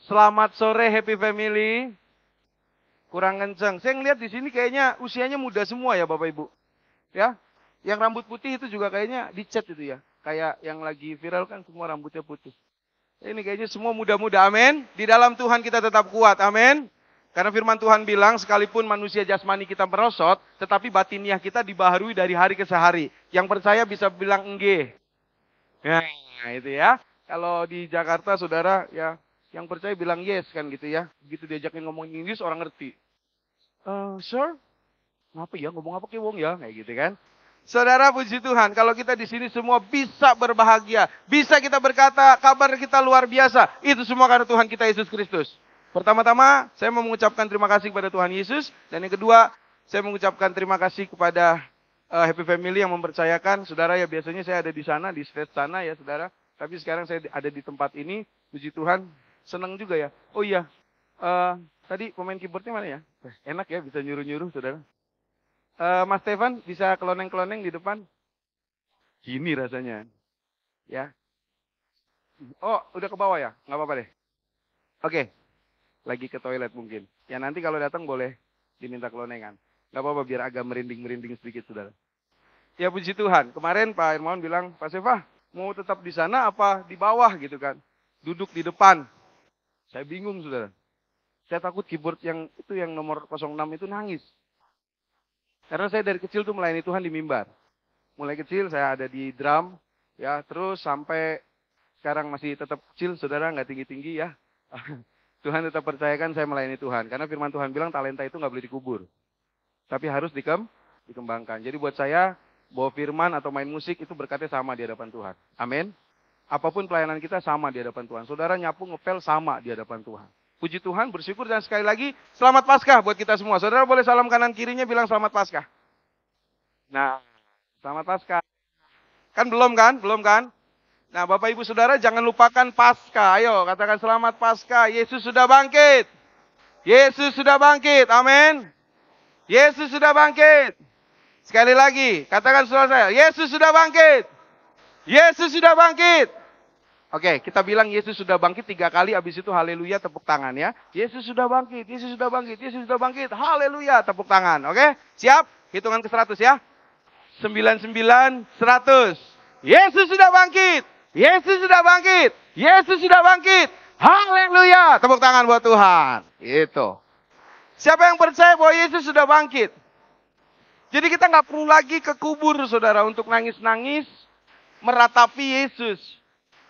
Selamat sore Happy Family. Kurang kenceng. Saya ngeliat di sini kayaknya usianya muda semua ya Bapak Ibu. Ya, yang rambut putih itu juga kayaknya dicat itu ya. Kayak yang lagi viral kan semua rambutnya putih. Ini kayaknya semua muda-muda, amin. Di dalam Tuhan kita tetap kuat, amin. Karena firman Tuhan bilang sekalipun manusia jasmani kita merosot, tetapi batiniah kita dibaharui dari hari ke hari. Yang percaya bisa bilang enggak. Nah, itu ya. Kalau di Jakarta saudara ya, yang percaya bilang yes kan gitu ya. Begitu diajakin ngomong Inggris orang ngerti. Sir, ngapa ya ngomong apa ke wong ya kayak gitu kan. Saudara puji Tuhan, kalau kita di sini semua bisa berbahagia, bisa kita berkata kabar kita luar biasa. Itu semua karena Tuhan kita Yesus Kristus. Pertama-tama, saya mau mengucapkan terima kasih kepada Tuhan Yesus, dan yang kedua, saya mengucapkan terima kasih kepada Happy Family yang mempercayakan. Saudara ya, biasanya saya ada di sana, di stage sana ya saudara. Tapi sekarang saya ada di tempat ini, puji Tuhan, senang juga ya. Oh iya, tadi pemain keyboardnya mana ya? Enak ya, bisa nyuruh-nyuruh saudara. Mas Stefan bisa keloneng-keloneng di depan? Gini rasanya. Ya. Oh, udah ke bawah ya? Nggak apa-apa deh. Oke. Lagi ke toilet mungkin. Ya nanti kalau datang boleh diminta kelonengan. Nggak apa-apa biar agak merinding-merinding sedikit, saudara. Ya puji Tuhan. Kemarin Pak Irmawan bilang, Pak Sefa, mau tetap di sana apa di bawah gitu kan? Duduk di depan. Saya bingung, saudara. Saya takut keyboard yang itu yang nomor 06 itu nangis. Karena saya dari kecil tuh melayani Tuhan di mimbar. Mulai kecil saya ada di drum, ya terus sampai sekarang masih tetap kecil, saudara nggak tinggi-tinggi ya. Tuhan tetap percayakan saya melayani Tuhan. Karena firman Tuhan bilang talenta itu nggak boleh dikubur. Tapi harus dikembangkan. Jadi buat saya, bawa firman atau main musik itu berkatnya sama di hadapan Tuhan. Amin. Apapun pelayanan kita sama di hadapan Tuhan. Saudara nyapu ngepel sama di hadapan Tuhan. Puji Tuhan, bersyukur, dan sekali lagi selamat Paskah buat kita semua. Saudara boleh salam kanan kirinya bilang selamat Paskah. Nah, selamat Paskah. Kan belum kan? Belum kan? Nah, Bapak Ibu Saudara jangan lupakan Paskah. Ayo katakan selamat Paskah. Yesus sudah bangkit. Yesus sudah bangkit. Amin. Yesus sudah bangkit. Sekali lagi, katakan saudara saya, Yesus sudah bangkit. Yesus sudah bangkit. Oke, kita bilang Yesus sudah bangkit 3 kali, habis itu haleluya, tepuk tangan ya. Yesus sudah bangkit, Yesus sudah bangkit, Yesus sudah bangkit, haleluya, tepuk tangan. Oke, siap? Hitungan ke 100 ya. 99, 100. Yesus sudah bangkit. Yesus sudah bangkit. Yesus sudah bangkit. Haleluya, tepuk tangan buat Tuhan. Itu. Siapa yang percaya bahwa Yesus sudah bangkit? Jadi kita nggak perlu lagi ke kubur, saudara, untuk nangis-nangis meratapi Yesus.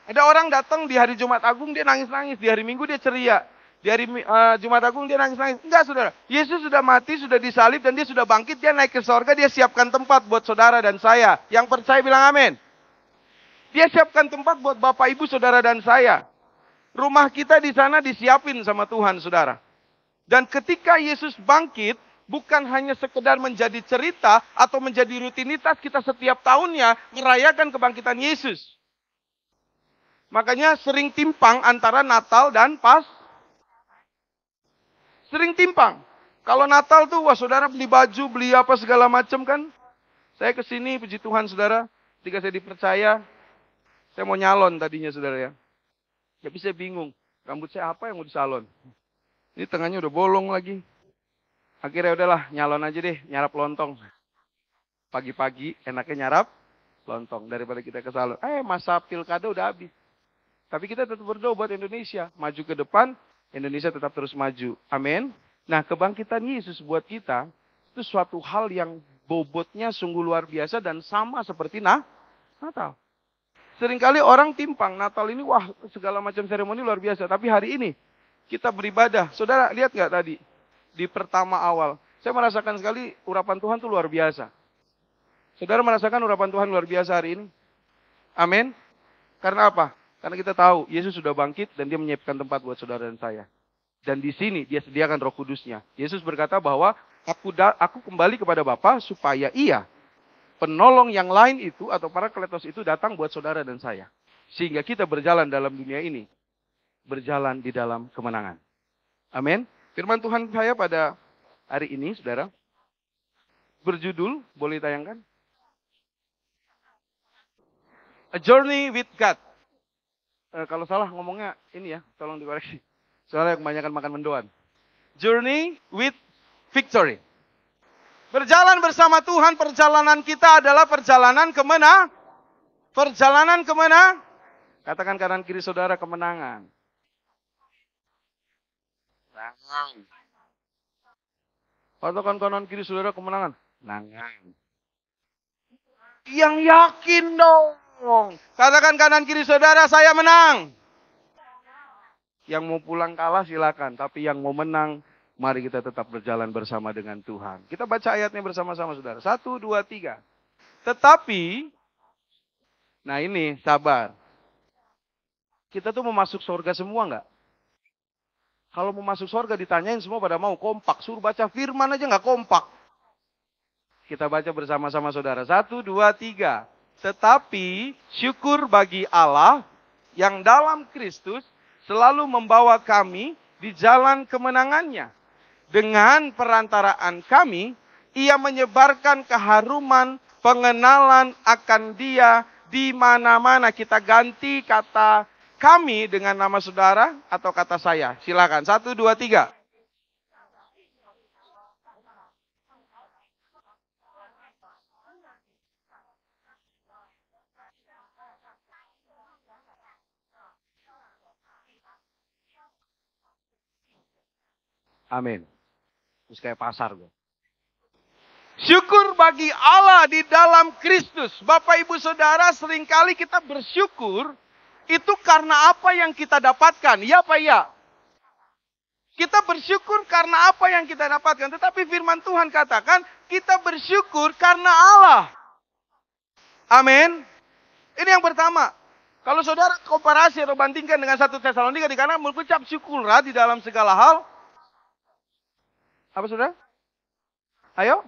Ada orang datang di hari Jumat Agung, dia nangis-nangis. Di hari Minggu dia ceria. Di hari Jumat Agung dia nangis-nangis. Enggak, saudara. Yesus sudah mati, sudah disalib, dan dia sudah bangkit. Dia naik ke sorga, dia siapkan tempat buat saudara dan saya. Yang percaya bilang amin. Dia siapkan tempat buat Bapak, Ibu, saudara, dan saya. Rumah kita di sana disiapin sama Tuhan, saudara. Dan ketika Yesus bangkit, bukan hanya sekedar menjadi cerita atau menjadi rutinitas kita setiap tahunnya merayakan kebangkitan Yesus. Makanya sering timpang antara Natal dan sering timpang. Kalau Natal tuh, wah saudara beli baju, beli apa segala macam kan. Saya kesini, puji Tuhan saudara, ketika saya dipercaya, saya mau nyalon tadinya saudara ya. Tapi saya bingung, rambut saya apa yang mau disalon. Ini tengahnya udah bolong lagi. Akhirnya udahlah, nyalon aja deh, nyarap lontong. Pagi-pagi enaknya nyarap lontong daripada kita ke salon. Masa pilkada udah habis. Tapi kita tetap berdoa buat Indonesia. Maju ke depan, Indonesia tetap terus maju. Amin. Nah, kebangkitan Yesus buat kita, itu suatu hal yang bobotnya sungguh luar biasa dan sama seperti Natal. Seringkali orang timpang, Natal ini wah segala macam seremoni luar biasa. Tapi hari ini, kita beribadah. Saudara lihat nggak tadi? Di pertama awal. Saya merasakan sekali urapan Tuhan itu luar biasa. Saudara merasakan urapan Tuhan luar biasa hari ini? Amin. Karena apa? Karena kita tahu Yesus sudah bangkit dan dia menyiapkan tempat buat saudara dan saya. Dan di sini dia sediakan Roh Kudusnya. Yesus berkata bahwa aku kembali kepada Bapa supaya ia, penolong yang lain itu atau para kletos itu datang buat saudara dan saya. Sehingga kita berjalan dalam dunia ini. Berjalan di dalam kemenangan. Amin. Firman Tuhan saya pada hari ini, saudara, berjudul, boleh tayangkan? A Journey with God. Kalau salah ngomongnya ini ya, tolong dikoreksi. Soalnya kebanyakan makan mendoan. Journey with victory. Berjalan bersama Tuhan, perjalanan kita adalah perjalanan kemana? Perjalanan kemana? Katakan kanan kiri saudara, kemenangan. Katakan kanan kiri saudara, kemenangan. Kemenangan. Yang yakin dong. Katakan kanan kiri saudara, saya menang. Yang mau pulang kalah silakan. Tapi yang mau menang, mari kita tetap berjalan bersama dengan Tuhan. Kita baca ayatnya bersama-sama saudara. 1, 2, 3. Tetapi, nah ini sabar. Kita tuh mau masuk surga semua enggak? Kalau mau masuk surga ditanyain semua pada mau kompak. Suruh baca firman aja enggak kompak. Kita baca bersama-sama saudara. 1, 2, 3. Tetapi syukur bagi Allah yang dalam Kristus selalu membawa kami di jalan kemenangannya. Dengan perantaraan kami, ia menyebarkan keharuman pengenalan akan dia di mana-mana. Kita ganti kata kami dengan nama saudara atau kata saya. Silakan. 1, 2, 3. Amin. Terus kayak pasar. Syukur bagi Allah di dalam Kristus. Bapak ibu saudara, seringkali kita bersyukur itu karena apa yang kita dapatkan. Ya apa ya? Kita bersyukur karena apa yang kita dapatkan. Tetapi firman Tuhan katakan, kita bersyukur karena Allah. Amin. Ini yang pertama. Kalau saudara komparasi atau bandingkan dengan 1 Tesalonika, dikatakan mengucap syukurlah di dalam segala hal. Apa saudara? Ayo.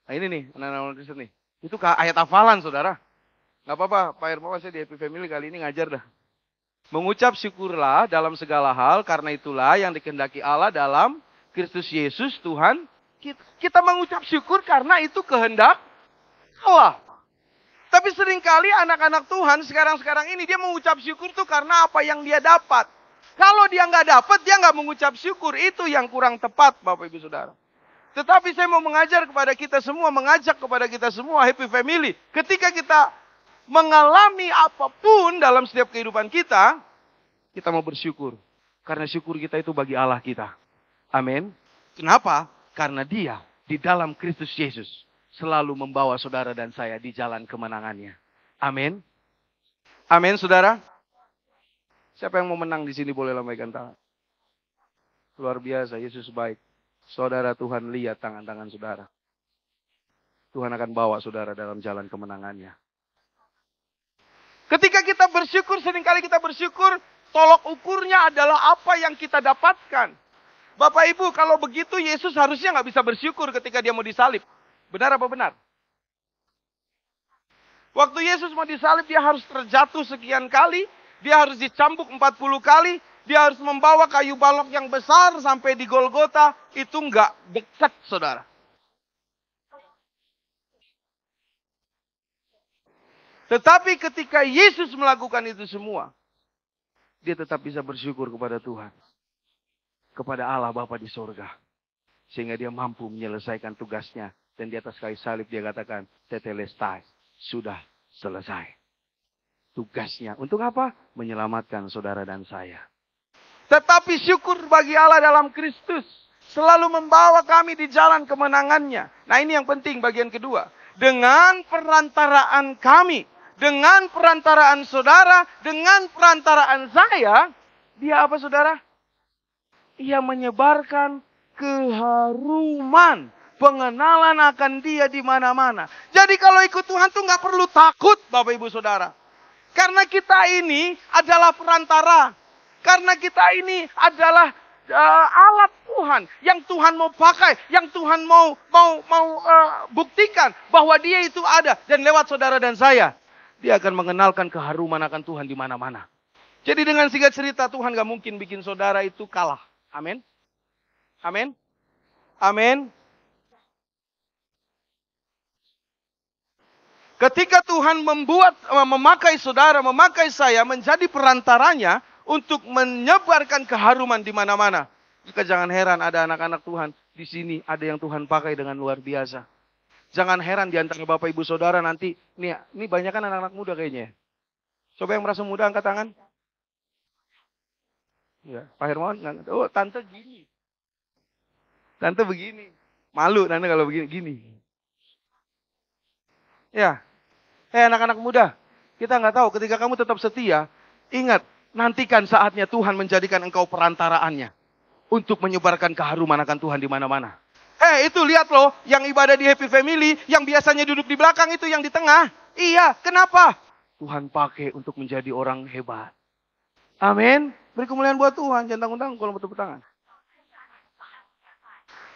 Nah ini nih, anak-anak Kristen nih. Itu ayat hafalan saudara. Gak apa-apa, Pak Hermawan saya di Happy Family kali ini ngajar dah. Mengucap syukurlah dalam segala hal, karena itulah yang dikehendaki Allah dalam Kristus Yesus Tuhan. Kita mengucap syukur karena itu kehendak Allah. Tapi seringkali anak-anak Tuhan sekarang ini dia mengucap syukur tuh karena apa yang dia dapat. Kalau dia nggak dapat, dia nggak mengucap syukur. Itu yang kurang tepat, Bapak Ibu Saudara. Tetapi saya mau mengajar kepada kita semua, mengajak kepada kita semua, Happy Family. Ketika kita mengalami apapun dalam setiap kehidupan kita, kita mau bersyukur. Karena syukur kita itu bagi Allah kita. Amin. Kenapa? Karena dia di dalam Kristus Yesus selalu membawa saudara dan saya di jalan kemenangannya. Amin. Amin, saudara. Siapa yang mau menang di sini boleh lambaikan tangan. Luar biasa, Yesus baik. Saudara, Tuhan lihat tangan-tangan saudara. Tuhan akan bawa saudara dalam jalan kemenangannya. Ketika kita bersyukur, seringkali kita bersyukur, tolok ukurnya adalah apa yang kita dapatkan. Bapak Ibu, kalau begitu Yesus harusnya nggak bisa bersyukur ketika dia mau disalib. Benar apa benar? Waktu Yesus mau disalib, dia harus terjatuh sekian kali. Dia harus dicambuk 40 kali. Dia harus membawa kayu balok yang besar sampai di Golgota. Itu nggak dekat, saudara. Tetapi ketika Yesus melakukan itu semua, dia tetap bisa bersyukur kepada Tuhan. Kepada Allah Bapa di sorga. Sehingga dia mampu menyelesaikan tugasnya. Dan di atas kayu salib dia katakan, tetelestai, sudah selesai. Tugasnya untuk apa? Menyelamatkan saudara dan saya. Tetapi syukur bagi Allah dalam Kristus selalu membawa kami di jalan kemenangannya. Nah ini yang penting bagian kedua. Dengan perantaraan kami, dengan perantaraan saudara, dengan perantaraan saya, dia apa saudara? Ia menyebarkan keharuman, pengenalan akan dia di mana-mana. Jadi kalau ikut Tuhan tuh nggak perlu takut, Bapak Ibu Saudara. Karena kita ini adalah perantara. Karena kita ini adalah alat Tuhan yang Tuhan mau pakai, yang Tuhan mau buktikan bahwa Dia itu ada dan lewat saudara dan saya, Dia akan mengenalkan keharuman akan Tuhan di mana-mana. Jadi dengan singkat cerita, Tuhan gak mungkin bikin saudara itu kalah. Amin. Amin. Amin. Ketika Tuhan memakai saudara, memakai saya menjadi perantaranya untuk menyebarkan keharuman di mana-mana. Maka jangan heran ada anak-anak Tuhan di sini, ada yang Tuhan pakai dengan luar biasa. Jangan heran di antara Bapak Ibu Saudara nanti, ini banyak kan anak-anak muda kayaknya. Coba yang merasa muda angkat tangan. Ya, Pak Hermawan, oh tante gini. Tante begini. Malu tante kalau begini, gini. Ya, anak-anak muda, kita nggak tahu ketika kamu tetap setia, ingat, nantikan saatnya Tuhan menjadikan engkau perantaraannya untuk menyebarkan keharuman akan Tuhan di mana-mana. Itu lihat loh, yang ibadah di Happy Family, yang biasanya duduk di belakang itu yang di tengah. Iya, kenapa? Tuhan pakai untuk menjadi orang hebat. Amin. Beri kemuliaan buat Tuhan, jangan tanggung-tanggung kalau mau tepuk tangan.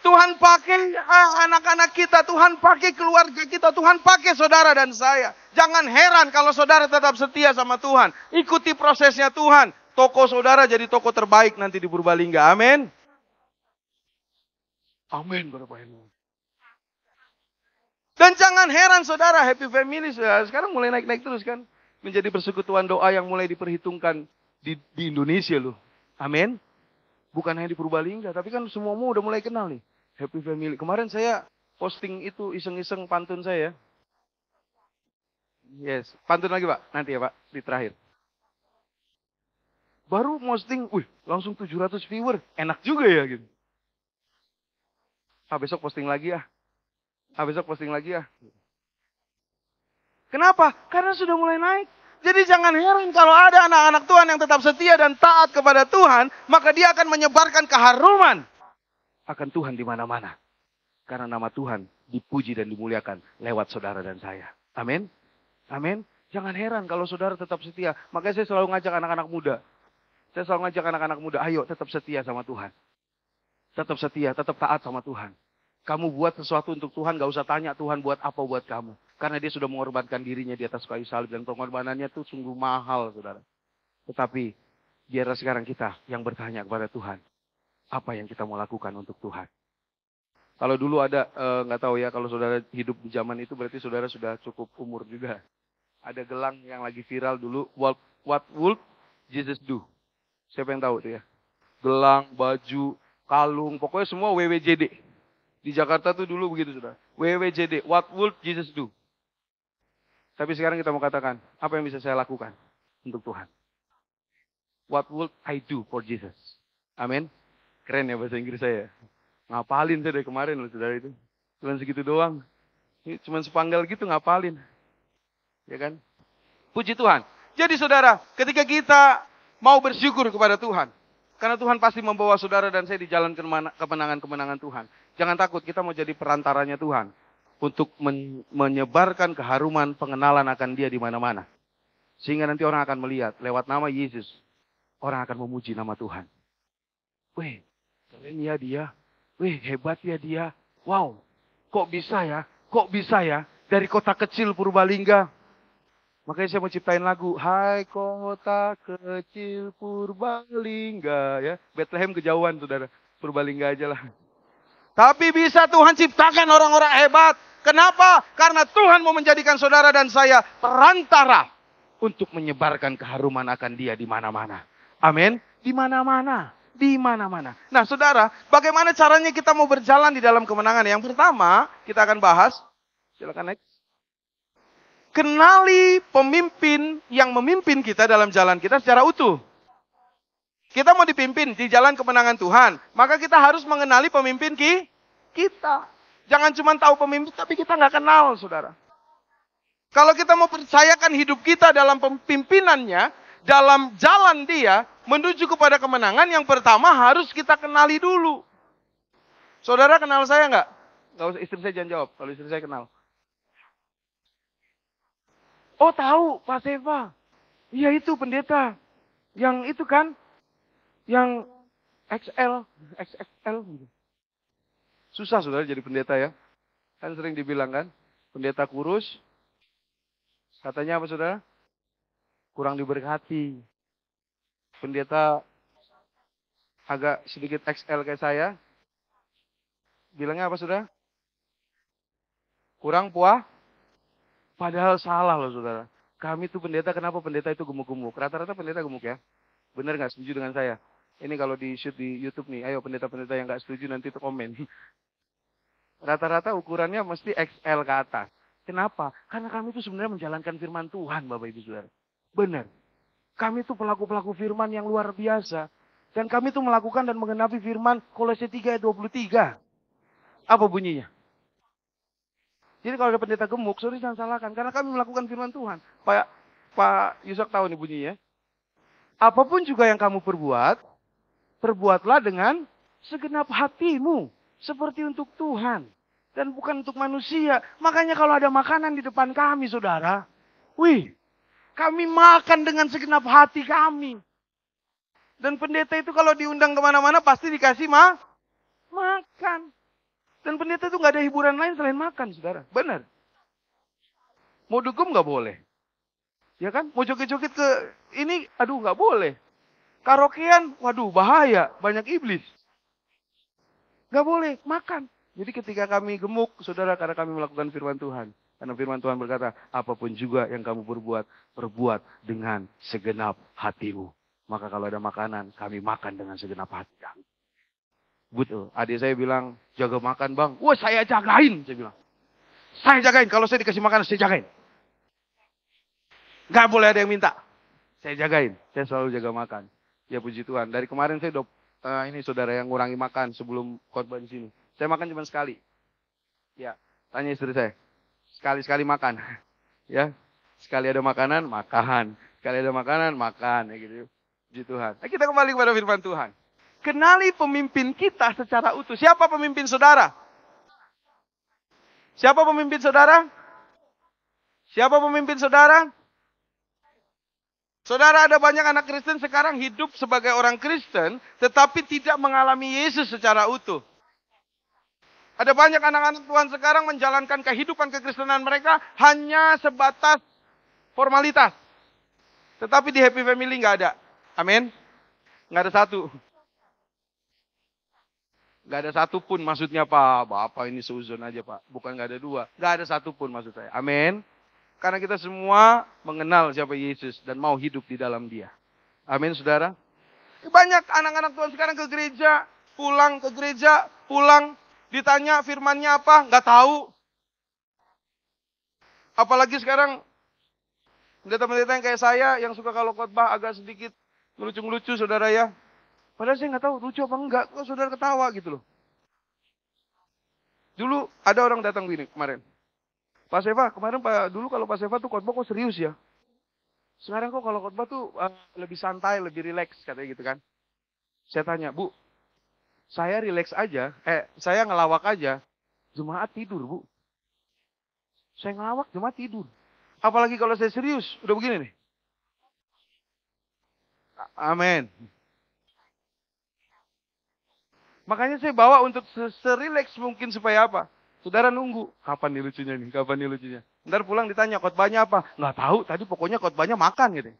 Tuhan pakai anak-anak kita, Tuhan pakai keluarga kita, Tuhan pakai saudara dan saya. Jangan heran kalau saudara tetap setia sama Tuhan. Ikuti prosesnya Tuhan. Toko saudara jadi toko terbaik nanti di Purbalingga. Amin. Amin, Bapak Ibu. Dan jangan heran saudara, Happy Family sekarang mulai naik-naik terus kan. Menjadi persekutuan doa yang mulai diperhitungkan di Indonesia loh. Amin. Bukan hanya di Purbalingga, tapi kan semuamu udah mulai kenal nih. Happy Family. Kemarin saya posting itu iseng-iseng pantun saya. Yes, pantun lagi Pak, nanti ya Pak, di terakhir. Baru posting, langsung 700 viewer, enak juga ya gitu. Besok posting lagi ya. Besok posting lagi ya. Kenapa? Karena sudah mulai naik. Jadi jangan heran kalau ada anak-anak Tuhan yang tetap setia dan taat kepada Tuhan, maka dia akan menyebarkan keharuman akan Tuhan di mana-mana. Karena nama Tuhan dipuji dan dimuliakan lewat saudara dan saya. Amin. Amin. Jangan heran kalau saudara tetap setia. Makanya saya selalu ngajak anak-anak muda. Saya selalu ngajak anak-anak muda, ayo tetap setia sama Tuhan. Tetap setia, tetap taat sama Tuhan. Kamu buat sesuatu untuk Tuhan, gak usah tanya Tuhan buat apa buat kamu. Karena dia sudah mengorbankan dirinya di atas kayu salib. Dan pengorbanannya itu sungguh mahal, saudara. Tetapi, biarlah sekarang kita yang bertanya kepada Tuhan. Apa yang kita mau lakukan untuk Tuhan. Kalau dulu ada, nggak tahu ya, kalau saudara hidup di zaman itu berarti saudara sudah cukup umur juga. Ada gelang yang lagi viral dulu, What would Jesus do? Siapa yang tahu itu ya? Gelang, baju, kalung, pokoknya semua WWJD. Di Jakarta tuh dulu begitu sudah. WWJD, what would Jesus do? Tapi sekarang kita mau katakan, apa yang bisa saya lakukan untuk Tuhan? What would I do for Jesus? Amin. Keren ya bahasa Inggris saya. Ngapalin saya dari kemarin loh saudara itu. Cuma segitu doang. Ini cuma sepanggal gitu ngapalin. Ya kan? Puji Tuhan. Jadi saudara, ketika kita mau bersyukur kepada Tuhan. Karena Tuhan pasti membawa saudara dan saya di jalan kemenangan-kemenangan Tuhan. Jangan takut, kita mau jadi perantaranya Tuhan. Untuk menyebarkan keharuman pengenalan akan dia di mana-mana. Sehingga nanti orang akan melihat, lewat nama Yesus, orang akan memuji nama Tuhan. Wih, keren ya dia. Wih, hebat ya dia. Wow, kok bisa ya? Kok bisa ya? Dari kota kecil Purbalingga. Makanya saya mau ciptain lagu. Hai kota kecil Purbalingga. Ya, Bethlehem kejauhan saudara. Purbalingga aja lah. Tapi bisa Tuhan ciptakan orang-orang hebat. Kenapa? Karena Tuhan mau menjadikan saudara dan saya perantara. Untuk menyebarkan keharuman akan dia di mana-mana. Amin. Di mana-mana. Di mana-mana. Nah saudara, bagaimana caranya kita mau berjalan di dalam kemenangan? Yang pertama, kita akan bahas. Silakan next. Kenali pemimpin yang memimpin kita dalam jalan kita secara utuh. Kita mau dipimpin di jalan kemenangan Tuhan. Maka kita harus mengenali pemimpin kita. Jangan cuma tahu pemimpin, tapi kita nggak kenal, saudara. Kalau kita mau percayakan hidup kita dalam pimpinannya, dalam jalan dia, menuju kepada kemenangan, yang pertama harus kita kenali dulu. Saudara kenal saya nggak? Nggak usah, istri saya jangan jawab, kalau istri saya kenal. Oh tahu, Pak Seva. Iya itu pendeta. Yang itu kan. Yang XXL. Susah saudara jadi pendeta ya. Kan sering dibilang kan. Pendeta kurus. Katanya apa saudara? Kurang diberkati. Pendeta agak sedikit XL kayak saya. Bilangnya apa saudara? Kurang puas. Padahal salah loh saudara. Kami tuh pendeta, kenapa pendeta itu gemuk-gemuk? Rata-rata pendeta gemuk ya. Bener nggak setuju dengan saya? Ini kalau di shoot di YouTube nih, ayo pendeta-pendeta yang nggak setuju nanti tuh komen. Rata-rata ukurannya mesti XL ke atas. Kenapa? Karena kami itu sebenarnya menjalankan firman Tuhan, Bapak Ibu Saudara. Benar. Kami itu pelaku-pelaku firman yang luar biasa. Dan kami itu melakukan dan menggenapi firman Kolose 3 ayat 23. Apa bunyinya? Jadi kalau ada pendeta gemuk, sorry jangan salahkan. Karena kami melakukan firman Tuhan. Pak Yusuf tahu nih bunyinya. Apapun juga yang kamu perbuat, perbuatlah dengan segenap hatimu. Seperti untuk Tuhan. Dan bukan untuk manusia. Makanya kalau ada makanan di depan kami, saudara. Wih, kami makan dengan segenap hati kami. Dan pendeta itu kalau diundang kemana-mana pasti dikasih makan. Dan pendeta itu nggak ada hiburan lain selain makan, saudara. Benar. Mau dugem nggak boleh. Ya kan? Mau joget-joget ke ini, aduh nggak boleh. Karaokean, waduh bahaya, banyak iblis. Nggak boleh, makan. Jadi ketika kami gemuk, saudara, karena kami melakukan firman Tuhan. Karena firman Tuhan berkata, apapun juga yang kamu perbuat, perbuat dengan segenap hatimu. Maka kalau ada makanan, kami makan dengan segenap hati kami. Betul. Adik saya bilang, jaga makan bang. Wah saya jagain, saya bilang. Saya jagain, kalau saya dikasih makanan, saya jagain. Nggak boleh ada yang minta. Saya jagain, saya selalu jaga makan. Ya puji Tuhan, dari kemarin saya udah, ini saudara yang ngurangi makan sebelum khotbah di sini. Saya makan cuma sekali. Ya, tanya istri saya. Sekali-sekali makan. Ya, sekali ada makanan, makan. Sekali ada makanan, makan. Ya gitu. Puji Tuhan. Nah, kita kembali kepada firman Tuhan. Kenali pemimpin kita secara utuh. Siapa pemimpin saudara? Siapa pemimpin saudara? Siapa pemimpin saudara? Saudara, ada banyak anak Kristen sekarang hidup sebagai orang Kristen, tetapi tidak mengalami Yesus secara utuh. Ada banyak anak-anak Tuhan sekarang menjalankan kehidupan kekristenan mereka hanya sebatas formalitas. Tetapi di Happy Family nggak ada. Amin. Nggak ada satu. Nggak ada satu pun maksudnya Pak. Bapak ini seuzon aja Pak. Bukan nggak ada dua. Nggak ada satu pun maksud saya. Amin. Karena kita semua mengenal siapa Yesus dan mau hidup di dalam Dia. Amin, saudara. Banyak anak-anak Tuhan sekarang ke gereja, pulang, ditanya firmannya apa, nggak tahu. Apalagi sekarang pendeta-pendeta yang kayak saya, yang suka kalau khotbah agak sedikit ngelucu-ngelucu, saudara ya. Padahal saya nggak tahu lucu apa enggak, kok saudara ketawa gitu loh. Dulu ada orang datang gini kemarin. Pak Seva, kemarin dulu kalau Pak Seva tuh khotbah kok serius ya. Sekarang kok kalau khotbah tuh lebih santai, lebih rileks katanya gitu kan. Saya tanya, Bu, saya rileks aja, saya ngelawak aja, jemaat tidur Bu. Saya ngelawak, jemaat tidur. Apalagi kalau saya serius, udah begini nih. Amin. Makanya saya bawa untuk serileks mungkin supaya apa? Saudara nunggu, kapan nih lucunya nih, kapan nih lucunya. Ntar pulang ditanya, khotbahnya apa? Nggak tahu, tadi pokoknya khotbahnya makan gitu.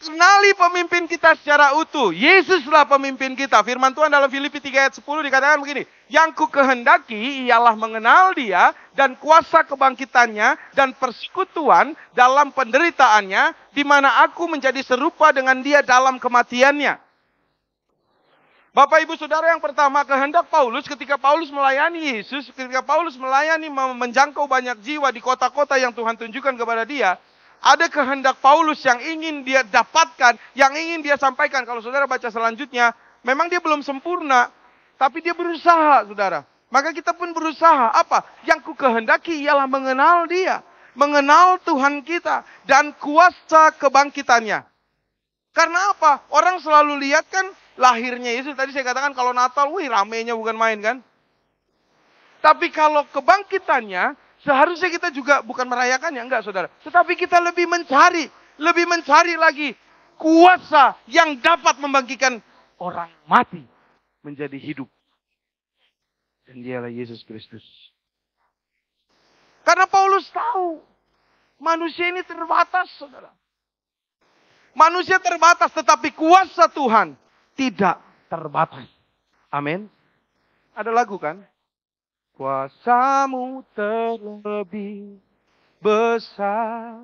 Kenali pemimpin kita secara utuh. Yesuslah pemimpin kita. Firman Tuhan dalam Filipi 3 ayat 10 dikatakan begini. Yang ku kehendaki ialah mengenal Dia dan kuasa kebangkitannya dan persekutuan dalam penderitaannya, di mana aku menjadi serupa dengan Dia dalam kematiannya. Bapak Ibu Saudara, yang pertama, kehendak Paulus ketika Paulus melayani Yesus, ketika Paulus melayani menjangkau banyak jiwa di kota-kota yang Tuhan tunjukkan kepada dia, ada kehendak Paulus yang ingin dia dapatkan, yang ingin dia sampaikan. Kalau saudara baca selanjutnya, memang dia belum sempurna, tapi dia berusaha, saudara. Maka kita pun berusaha. Apa? Yang ku kehendaki ialah mengenal Dia, mengenal Tuhan kita, dan kuasa kebangkitannya. Karena apa? Orang selalu lihat kan lahirnya Yesus. Tadi saya katakan kalau Natal, wih ramenya bukan main kan. Tapi kalau kebangkitannya, seharusnya kita juga bukan merayakan ya, enggak saudara. Tetapi kita lebih mencari lagi kuasa yang dapat membangkitkan orang mati menjadi hidup. Dan dialah Yesus Kristus. Karena Paulus tahu, manusia ini terbatas saudara. Manusia terbatas, tetapi kuasa Tuhan tidak terbatas. Amin. Ada lagu kan? Kuasamu terlebih besar,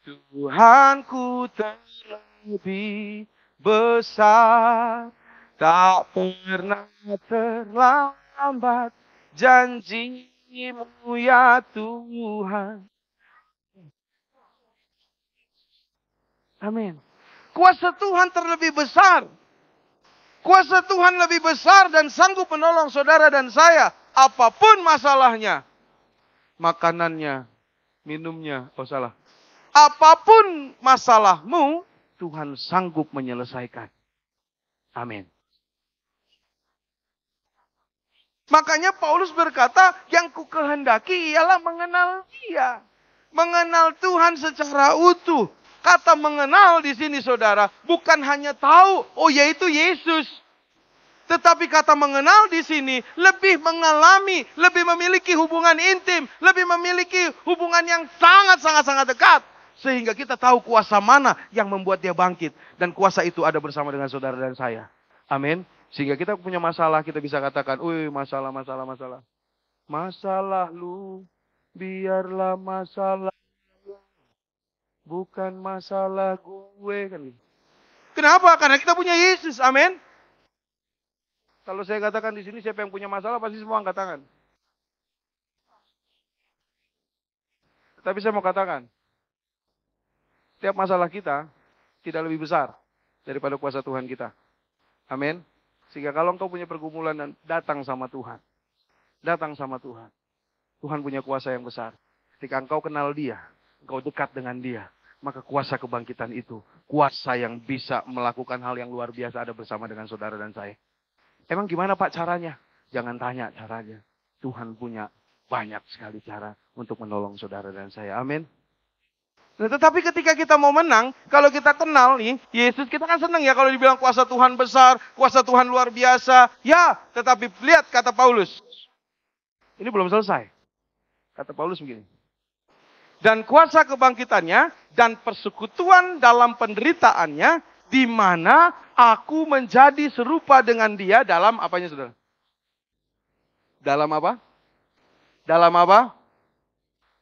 Tuhanku terlebih besar, tak pernah terlambat janjimu ya Tuhan. Amin. Kuasa Tuhan terlebih besar. Kuasa Tuhan lebih besar dan sanggup menolong saudara dan saya. Apapun masalahnya. Makanannya, minumnya, salah. Apapun masalahmu, Tuhan sanggup menyelesaikan. Amin. Makanya Paulus berkata, yang ku kehendaki ialah mengenal Dia. Mengenal Tuhan secara utuh. Kata mengenal di sini saudara, bukan hanya tahu, oh yaitu Yesus. Tetapi kata mengenal di sini lebih mengalami, lebih memiliki hubungan intim, lebih memiliki hubungan yang sangat dekat. Sehingga kita tahu kuasa mana yang membuat dia bangkit. Dan kuasa itu ada bersama dengan saudara dan saya. Amin. Sehingga kita punya masalah, kita bisa katakan, masalah. Masalah lu, biarlah masalah. Bukan masalah gue. Kenapa? Karena kita punya Yesus. Amin. Kalau saya katakan di sini siapa yang punya masalah, pasti semua angkat tangan. Tapi saya mau katakan, setiap masalah kita tidak lebih besar daripada kuasa Tuhan kita. Amin. Sehingga kalau engkau punya pergumulan dan datang sama Tuhan. Datang sama Tuhan. Tuhan punya kuasa yang besar. Ketika engkau kenal Dia, engkau dekat dengan Dia, maka kuasa kebangkitan itu, kuasa yang bisa melakukan hal yang luar biasa ada bersama dengan saudara dan saya. Emang gimana Pak caranya? Jangan tanya caranya. Tuhan punya banyak sekali cara untuk menolong saudara dan saya. Amin. Nah, tetapi ketika kita mau menang, kalau kita kenal nih, Yesus, kita kan senang ya kalau dibilang kuasa Tuhan besar, kuasa Tuhan luar biasa. Ya, tetapi lihat kata Paulus. Ini belum selesai. Kata Paulus begini. Dan kuasa kebangkitannya dan persekutuan dalam penderitaannya, di mana aku menjadi serupa dengan Dia dalam apanya saudara? Dalam apa? Dalam apa?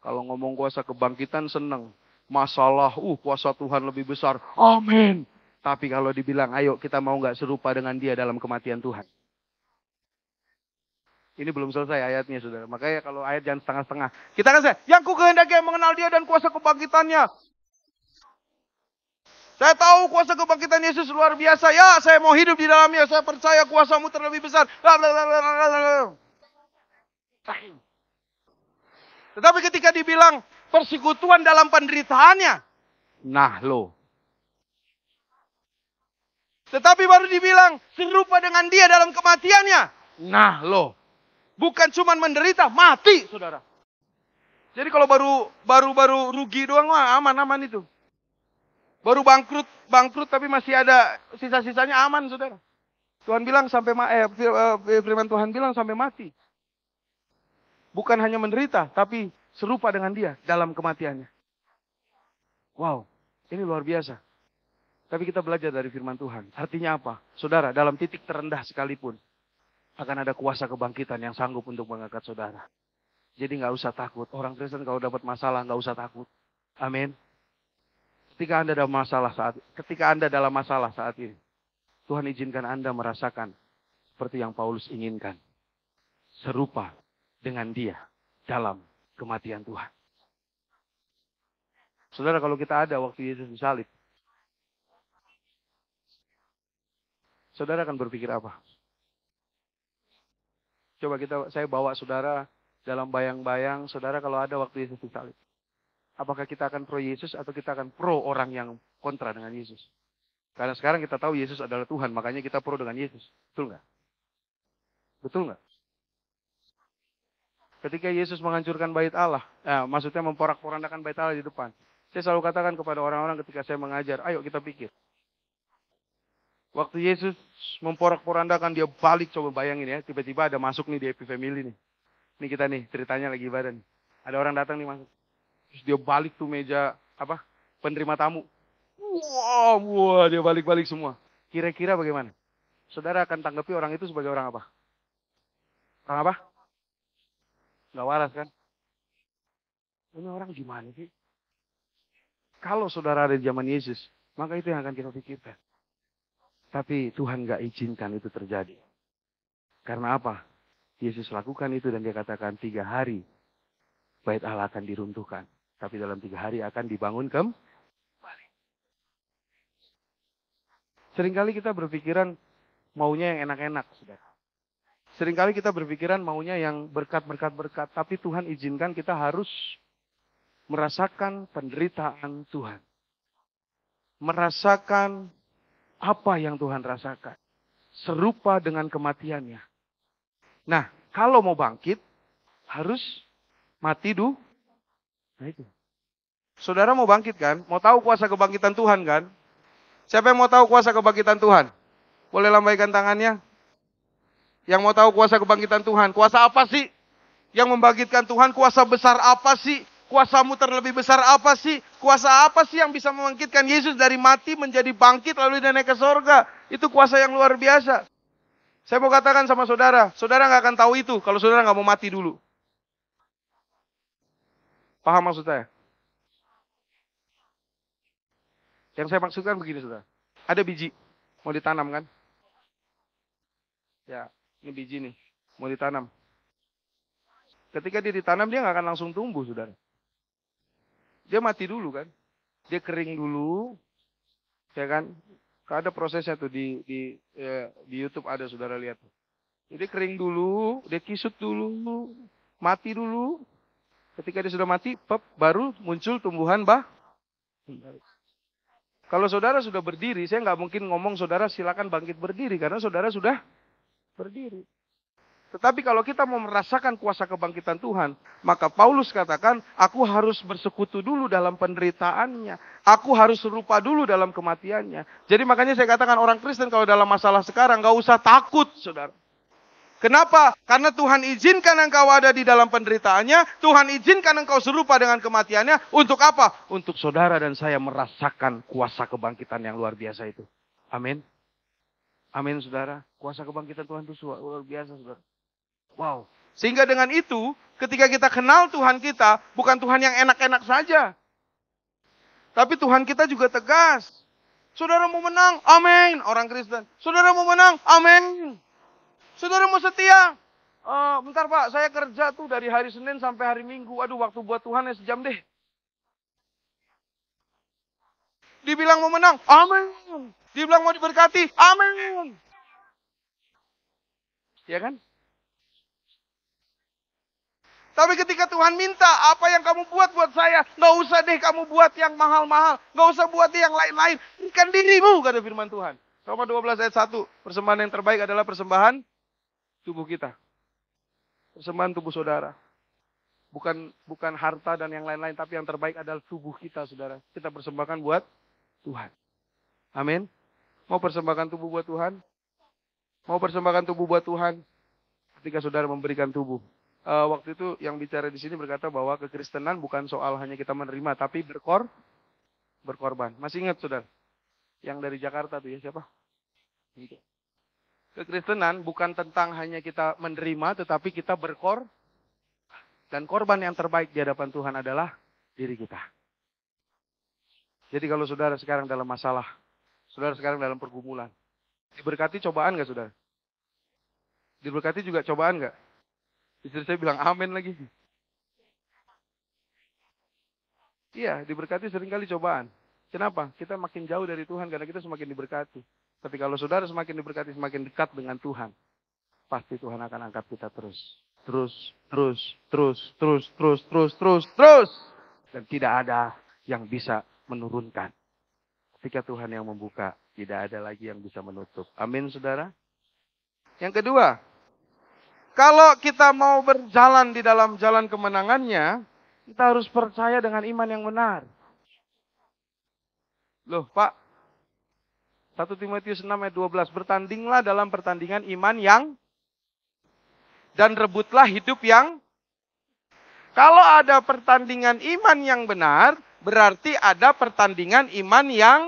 Kalau ngomong kuasa kebangkitan senang. Masalah, kuasa Tuhan lebih besar. Amin. Tapi kalau dibilang, ayo kita mau gak serupa dengan Dia dalam kematian Tuhan. Ini belum selesai ayatnya, saudara. Makanya kalau ayat jangan setengah-setengah. Kita kan yang ku kehendaki mengenal Dia dan kuasa kebangkitannya. Saya tahu kuasa kebangkitan Yesus luar biasa. Ya, saya mau hidup di dalamnya. Saya percaya kuasamu terlebih besar. Tetapi ketika dibilang persekutuan dalam penderitaannya. Nah lo. Tetapi baru dibilang serupa dengan Dia dalam kematiannya. Nah lo. Bukan cuma menderita, mati, saudara. Jadi kalau baru rugi doang, aman itu. Baru bangkrut tapi masih ada sisa-sisanya aman, saudara. Tuhan bilang firman Tuhan bilang sampai mati. Bukan hanya menderita, tapi serupa dengan Dia dalam kematiannya. Wow, ini luar biasa. Tapi kita belajar dari firman Tuhan. Artinya apa? Saudara, dalam titik terendah sekalipun, akan ada kuasa kebangkitan yang sanggup untuk mengangkat saudara. Jadi gak usah takut. Orang Kristen kalau dapat masalah gak usah takut. Amin. Ketika Anda dalam masalah saat ini, Tuhan izinkan Anda merasakan seperti yang Paulus inginkan. Serupa dengan Dia dalam kematian Tuhan. Saudara, kalau kita ada waktu Yesus disalib, saudara akan berpikir apa? Coba saya bawa saudara dalam bayang-bayang, saudara kalau ada waktu Yesus disalib. Apakah kita akan pro Yesus atau kita akan pro orang yang kontra dengan Yesus? Karena sekarang kita tahu Yesus adalah Tuhan, makanya kita pro dengan Yesus. Betul nggak? Betul nggak? Ketika Yesus menghancurkan bait Allah, maksudnya memporak-porandakan bait Allah di depan. Saya selalu katakan kepada orang-orang ketika saya mengajar, ayo kita pikir. Waktu Yesus memporak-porandakan, dia balik, coba bayangin ya. Tiba-tiba ada masuk nih di Happy Family nih. Ini kita nih, ceritanya lagi ibadah nih. Ada orang datang nih masuk. Terus dia balik tuh meja, penerima tamu. Wah, dia balik-balik semua. Kira-kira bagaimana? Saudara akan tanggapi orang itu sebagai orang apa? Orang apa? Gak waras kan? Ini orang gimana sih? Kalau saudara ada di zaman Yesus, maka itu yang akan kita pikirkan. Tapi Tuhan gak izinkan itu terjadi. Karena apa? Yesus lakukan itu dan dia katakan 3 hari bait Allah akan diruntuhkan. Tapi dalam 3 hari akan dibangun kembali. Seringkali kita berpikiran maunya yang enak-enak, saudara. Seringkali kita berpikiran maunya yang berkat-berkat-berkat. Tapi Tuhan izinkan kita harus merasakan penderitaan Tuhan. Merasakan apa yang Tuhan rasakan. Serupa dengan kematiannya. Nah, kalau mau bangkit, harus mati dulu. Nah itu. Saudara mau bangkit kan? Mau tahu kuasa kebangkitan Tuhan kan? Siapa yang mau tahu kuasa kebangkitan Tuhan? Boleh lambaikan tangannya. Yang mau tahu kuasa kebangkitan Tuhan. Kuasa apa sih yang membangkitkan Tuhan? Kuasa besar apa sih? Kuasamu terlebih besar apa sih? Kuasa apa sih yang bisa membangkitkan Yesus dari mati menjadi bangkit lalu dia naik ke sorga? Itu kuasa yang luar biasa. Saya mau katakan sama saudara, saudara nggak akan tahu itu kalau saudara nggak mau mati dulu. Paham maksud saya? Yang saya maksudkan begini saudara. Ada biji, mau ditanam kan? Ya, ini biji nih, mau ditanam. Ketika dia ditanam, dia nggak akan langsung tumbuh saudara. Dia mati dulu kan? Dia kering dulu, ya kan? Ada prosesnya tuh di YouTube ada saudara lihat. Jadi kering dulu, dia kisut dulu, mati dulu. Ketika dia sudah mati, baru muncul tumbuhan Kalau saudara sudah berdiri, saya nggak mungkin ngomong saudara silakan bangkit berdiri karena saudara sudah berdiri. Tetapi kalau kita mau merasakan kuasa kebangkitan Tuhan, maka Paulus katakan, aku harus bersekutu dulu dalam penderitaannya. Aku harus serupa dulu dalam kematiannya. Jadi makanya saya katakan orang Kristen kalau dalam masalah sekarang, gak usah takut, saudara. Kenapa? Karena Tuhan izinkan engkau ada di dalam penderitaannya. Tuhan izinkan engkau serupa dengan kematiannya. Untuk apa? Untuk saudara dan saya merasakan kuasa kebangkitan yang luar biasa itu. Amin. Amin, saudara. Kuasa kebangkitan Tuhan itu luar biasa, saudara. Wow. Sehingga dengan itu, ketika kita kenal Tuhan kita, bukan Tuhan yang enak-enak saja. Tapi Tuhan kita juga tegas. Saudara mau menang? Amin. Orang Kristen. Saudara mau menang? Amin. Saudara mau setia? Bentar Pak, saya kerja tuh dari hari Senin sampai hari Minggu. Aduh, waktu buat Tuhan ya sejam deh. Dibilang mau menang? Amin. Dibilang mau diberkati? Amin. Ya kan? Tapi ketika Tuhan minta, apa yang kamu buat saya? Gak usah deh kamu buat yang mahal-mahal. Gak usah buat yang lain-lain. Berikan dirimu, kata firman Tuhan. Roma 12 ayat 1. Persembahan yang terbaik adalah persembahan tubuh kita. Persembahan tubuh saudara. Bukan harta dan yang lain-lain. Tapi yang terbaik adalah tubuh kita, saudara. Kita persembahkan buat Tuhan. Amin. Mau persembahkan tubuh buat Tuhan? Mau persembahkan tubuh buat Tuhan? Ketika saudara memberikan tubuh. Waktu itu yang bicara di sini berkata bahwa kekristenan bukan soal hanya kita menerima, tapi berkorban. Masih ingat saudara? Yang dari Jakarta tuh ya siapa? Kekristenan bukan tentang hanya kita menerima, tetapi kita dan korban yang terbaik di hadapan Tuhan adalah diri kita. Jadi kalau saudara sekarang dalam masalah, saudara sekarang dalam pergumulan, diberkati cobaan nggak saudara? Diberkati juga cobaan nggak? Istri saya bilang amin lagi. Iya, diberkati seringkali cobaan. Kenapa? Kita makin jauh dari Tuhan karena kita semakin diberkati. Tapi kalau saudara semakin diberkati, semakin dekat dengan Tuhan, pasti Tuhan akan angkat kita terus. Terus. Dan tidak ada yang bisa menurunkan. Ketika Tuhan yang membuka, tidak ada lagi yang bisa menutup. Amin, saudara. Yang kedua, kalau kita mau berjalan di dalam jalan kemenangannya, kita harus percaya dengan iman yang benar. Loh, Pak. 1 Timotius 6 ayat 12. Bertandinglah dalam pertandingan iman yang dan rebutlah hidup yang. Kalau ada pertandingan iman yang benar, berarti ada pertandingan iman yang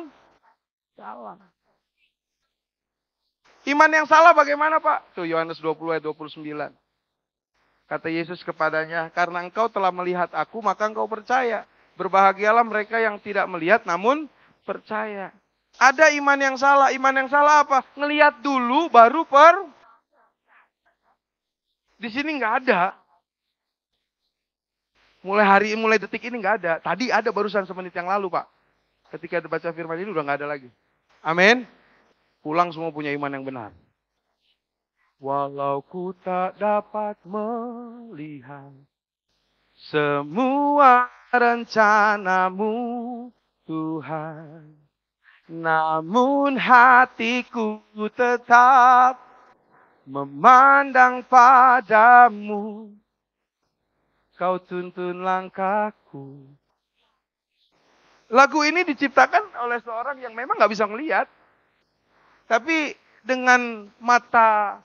salah. Iman yang salah bagaimana Pak? Tuh Yohanes 20 ayat 29. Kata Yesus kepadanya, karena engkau telah melihat aku, maka engkau percaya. Berbahagialah mereka yang tidak melihat namun percaya. Ada iman yang salah. Iman yang salah apa? Ngelihat dulu baru Di sini nggak ada. Mulai detik ini nggak ada. Tadi ada barusan semenit yang lalu, Pak. Ketika baca firman ini udah nggak ada lagi. Amin. Pulang semua punya iman yang benar. Walau ku tak dapat melihat semua rencanamu, Tuhan. Namun hatiku tetap memandang padamu. Kau tuntun langkahku. Lagu ini diciptakan oleh seorang yang memang gak bisa melihat. Tapi dengan mata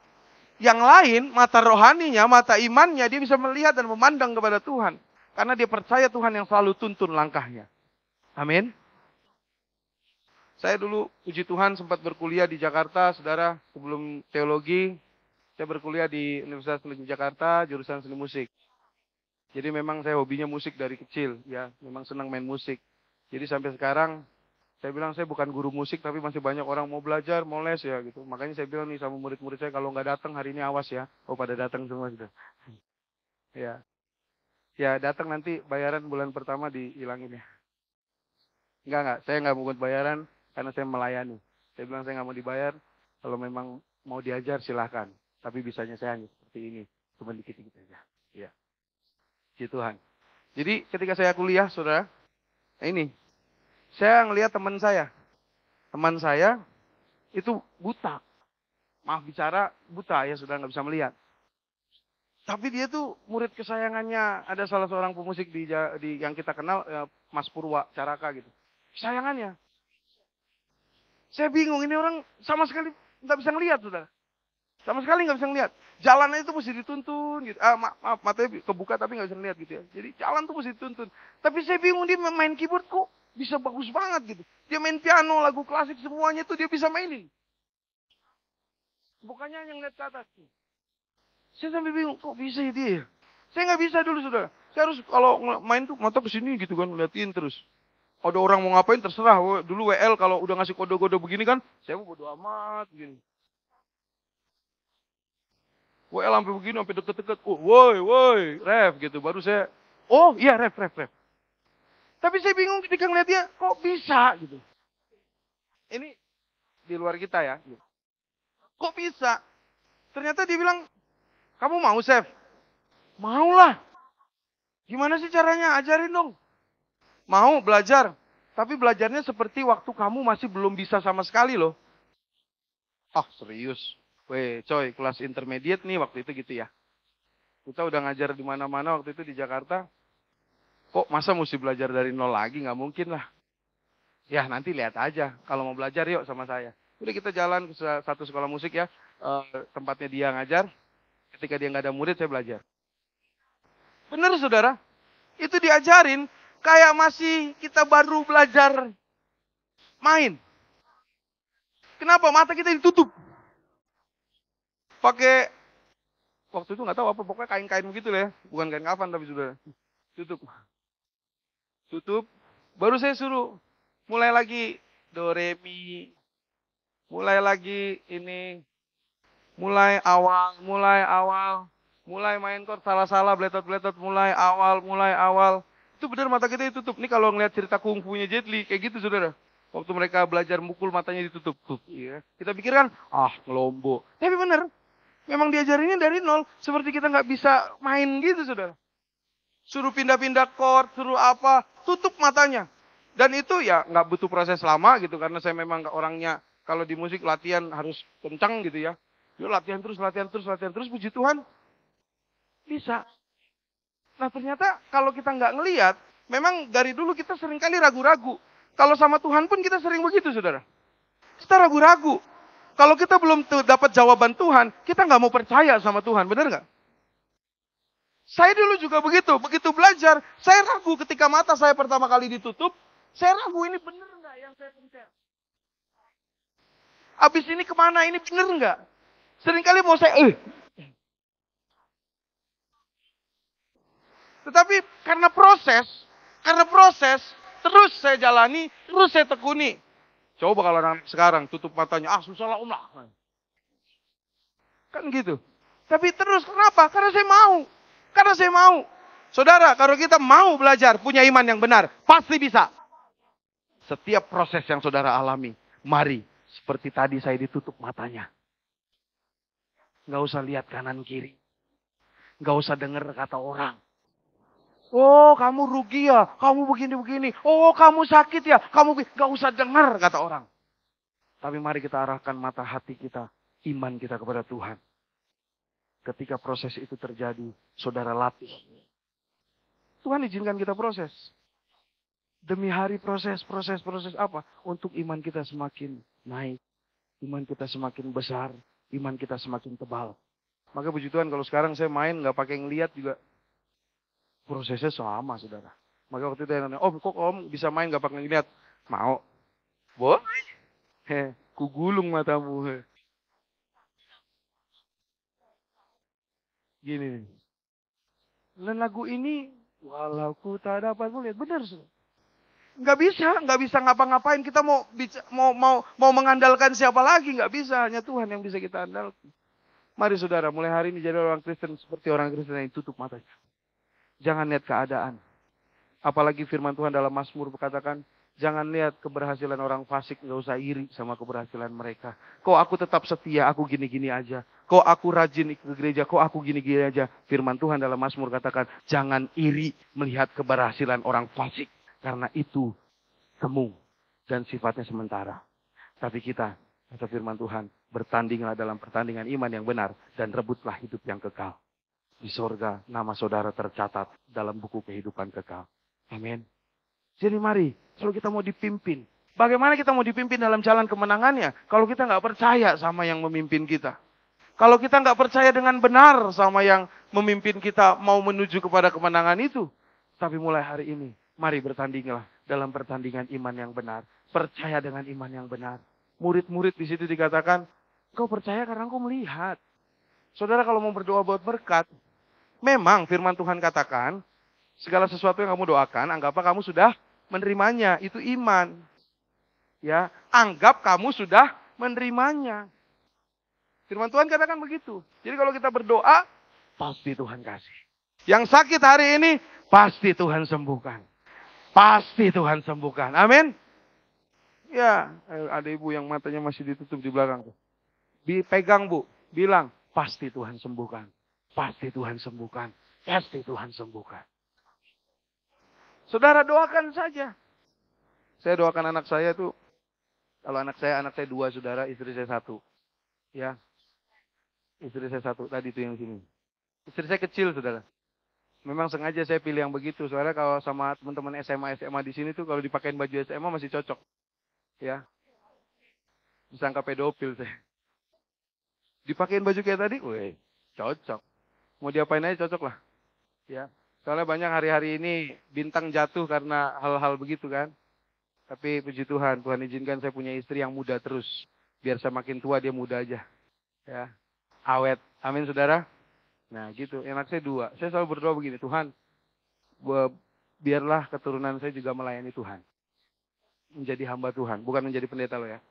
yang lain, mata rohaninya, mata imannya, dia bisa melihat dan memandang kepada Tuhan. Karena dia percaya Tuhan yang selalu tuntun langkahnya. Amin. Saya dulu, puji Tuhan, sempat berkuliah di Jakarta, saudara, sebelum teologi. Saya berkuliah di Universitas Negeri Jakarta, jurusan seni musik. Jadi memang saya hobinya musik dari kecil, ya, memang senang main musik. Jadi sampai sekarang, saya bilang saya bukan guru musik, tapi masih banyak orang mau belajar, mau les ya gitu. Makanya saya bilang nih sama murid-murid saya, kalau nggak datang hari ini awas ya. Oh pada datang semua sudah. Ya, ya datang nanti bayaran bulan pertama dihilangin ya. Enggak, saya nggak mau bayaran karena saya melayani. Saya bilang saya nggak mau dibayar, kalau memang mau diajar silahkan. Tapi bisanya saya hanya seperti ini, cuma dikit-dikit aja. Ya. Puji Tuhan. Jadi ketika saya kuliah, saudara, ini, saya ngelihat teman saya. Teman saya itu buta. Maaf bicara, buta ya, sudah nggak bisa melihat. Tapi dia tuh murid kesayangannya, ada salah seorang pemusik di yang kita kenal, Mas Purwa Caraka gitu. Kesayangannya. Saya bingung, ini orang sama sekali nggak bisa ngelihat, saudara. Sama sekali nggak bisa ngelihat. Jalannya itu mesti dituntun gitu. Maaf, matanya kebuka tapi nggak bisa ngelihat gitu ya. Jadi jalan tuh mesti dituntun. Tapi saya bingung, dia main keyboard kok bisa bagus banget gitu. Dia main piano, lagu klasik semuanya tuh dia bisa mainin. Bukannya yang lihat ke atas. Saya sampai bingung, kok bisa ya dia? Saya nggak bisa dulu, saudara. Saya harus kalau main tuh mata ke sini gitu kan, ngeliatin terus. Ada orang mau ngapain terserah. Dulu WL kalau udah ngasih kode-kode begini kan, saya mau bodo amat begini. WL sampai begini, sampai deket-deket. Woi, ref gitu. Baru saya, oh iya ref. Tapi saya bingung ketika ngeliat dia, kok bisa gitu. Ini di luar kita ya. Kok bisa? Ternyata dia bilang, kamu mau Chef? Maulah. Gimana sih caranya? Ajarin dong. Mau belajar. Tapi belajarnya seperti waktu kamu masih belum bisa sama sekali loh. Ah serius. Weh, coy, kelas intermediate nih waktu itu gitu ya. Kita udah ngajar di mana-mana waktu itu di Jakarta. Kok masa mesti belajar dari nol lagi? Nggak mungkin lah. Ya nanti lihat aja. Kalau mau belajar yuk sama saya. Udah kita jalan ke satu sekolah musik ya. Tempatnya dia ngajar. Ketika dia nggak ada murid, saya belajar. Bener saudara. Itu diajarin kayak masih kita baru belajar main. Kenapa? Mata kita ditutup. Pakai waktu itu nggak tahu apa, pokoknya kain-kain begitu lah ya, bukan kain kafan tapi sudah tutup. Baru saya suruh mulai lagi do re mi, mulai lagi ini, mulai awal, mulai main chord salah-salah, bletot-bletot, mulai awal. Itu benar mata kita ditutup. Ini kalau ngeliat cerita kungfunya Jet Li kayak gitu saudara. Waktu mereka belajar mukul matanya ditutup. Iya. Kita pikirkan, ngelombo. Tapi benar. Memang diajarinnya dari nol. Seperti kita nggak bisa main gitu, saudara. Suruh pindah-pindah chord, suruh apa, tutup matanya. Dan itu ya nggak butuh proses lama gitu. Karena saya memang orangnya, kalau di musik latihan harus kencang gitu ya. Yuk latihan terus, puji Tuhan. Bisa. Nah ternyata kalau kita nggak ngelihat, memang dari dulu kita seringkali ragu-ragu. Kalau sama Tuhan pun kita sering begitu, saudara. Kita ragu-ragu. Kalau kita belum dapat jawaban Tuhan, kita nggak mau percaya sama Tuhan, benar nggak? Saya dulu juga begitu belajar, saya ragu ketika mata saya pertama kali ditutup, saya ragu ini benar nggak yang saya pencet? Abis ini kemana, ini benar nggak? Seringkali mau saya, Tetapi karena proses, Karena proses, terus saya jalani, terus saya tekuni. Coba kalau anak sekarang tutup matanya, susah lah om lah. Kan gitu. Tapi terus kenapa? Karena saya mau. Karena saya mau. Saudara, kalau kita mau belajar, punya iman yang benar, pasti bisa. Setiap proses yang saudara alami, mari. Seperti tadi saya ditutup matanya. Nggak usah lihat kanan kiri. Nggak usah dengar kata orang. Oh, kamu rugi ya, kamu begini-begini. Oh, kamu sakit ya, kamu nggak usah dengar kata orang. Tapi mari kita arahkan mata hati kita, iman kita kepada Tuhan. Ketika proses itu terjadi, saudara latih. Tuhan izinkan kita proses. Demi hari proses apa? Untuk iman kita semakin naik. Iman kita semakin besar. Iman kita semakin tebal. Maka puji Tuhan kalau sekarang saya main nggak pakai ngeliat juga. Prosesnya sama, saudara. Maka waktu itu dia nanya, kok om bisa main gak pakai ngeliat? Mau. Boleh. Kugulung matamu. Gini nih. Dan lagu ini, walau ku tak dapat melihat. Benar, saudara. Nggak bisa ngapa-ngapain. Kita mau mengandalkan siapa lagi? Nggak bisa. Hanya Tuhan yang bisa kita andalkan. Mari saudara, mulai hari ini jadi orang Kristen seperti orang Kristen yang tutup matanya. Jangan lihat keadaan. Apalagi firman Tuhan dalam Mazmur berkatakan, jangan lihat keberhasilan orang fasik, nggak usah iri sama keberhasilan mereka. Kok aku tetap setia, aku gini-gini aja. Kok aku rajin ke gereja, kok aku gini-gini aja. Firman Tuhan dalam Mazmur katakan, jangan iri melihat keberhasilan orang fasik. Karena itu semu dan sifatnya sementara. Tapi kita, kata firman Tuhan, bertandinglah dalam pertandingan iman yang benar dan rebutlah hidup yang kekal. Di sorga nama saudara tercatat dalam buku kehidupan kekal. Amin. Jadi mari, kalau kita mau dipimpin, bagaimana kita mau dipimpin dalam jalan kemenangannya? Kalau kita nggak percaya sama yang memimpin kita. Kalau kita nggak percaya dengan benar sama yang memimpin kita mau menuju kepada kemenangan itu. Tapi mulai hari ini, mari bertandinglah dalam pertandingan iman yang benar. Percaya dengan iman yang benar. Murid-murid di situ dikatakan, kau percaya karena kau melihat. Saudara kalau mau berdoa buat berkat, memang firman Tuhan katakan, segala sesuatu yang kamu doakan, anggaplah kamu sudah menerimanya. Itu iman. Ya, anggap kamu sudah menerimanya. Firman Tuhan katakan begitu. Jadi kalau kita berdoa, pasti Tuhan kasih. Yang sakit hari ini, pasti Tuhan sembuhkan. Pasti Tuhan sembuhkan. Amin. Ya, ada ibu yang matanya masih ditutup di belakang. Dipegang bu, bilang, pasti Tuhan sembuhkan. Pasti Tuhan sembuhkan. Pasti Tuhan sembuhkan. Saudara doakan saja. Saya doakan anak saya tuh. Kalau anak saya 2 saudara, istri saya 1. Ya. Istri saya 1, tadi itu yang sini. Istri saya kecil saudara. Memang sengaja saya pilih yang begitu. Soalnya kalau sama teman-teman SMA di sini tuh kalau dipakein baju SMA masih cocok. Ya. Disangka pedofil saya. Dipakein baju kayak tadi, weh, cocok. Mau diapain aja cocok lah. Ya. Soalnya banyak hari-hari ini bintang jatuh karena hal-hal begitu kan. Tapi puji Tuhan, Tuhan izinkan saya punya istri yang muda terus. Biar saya makin tua dia muda aja. Ya. Awet. Amin saudara. Nah gitu, anak saya 2. Saya selalu berdoa begini, Tuhan, biarlah keturunan saya juga melayani Tuhan. Menjadi hamba Tuhan, bukan menjadi pendeta loh ya.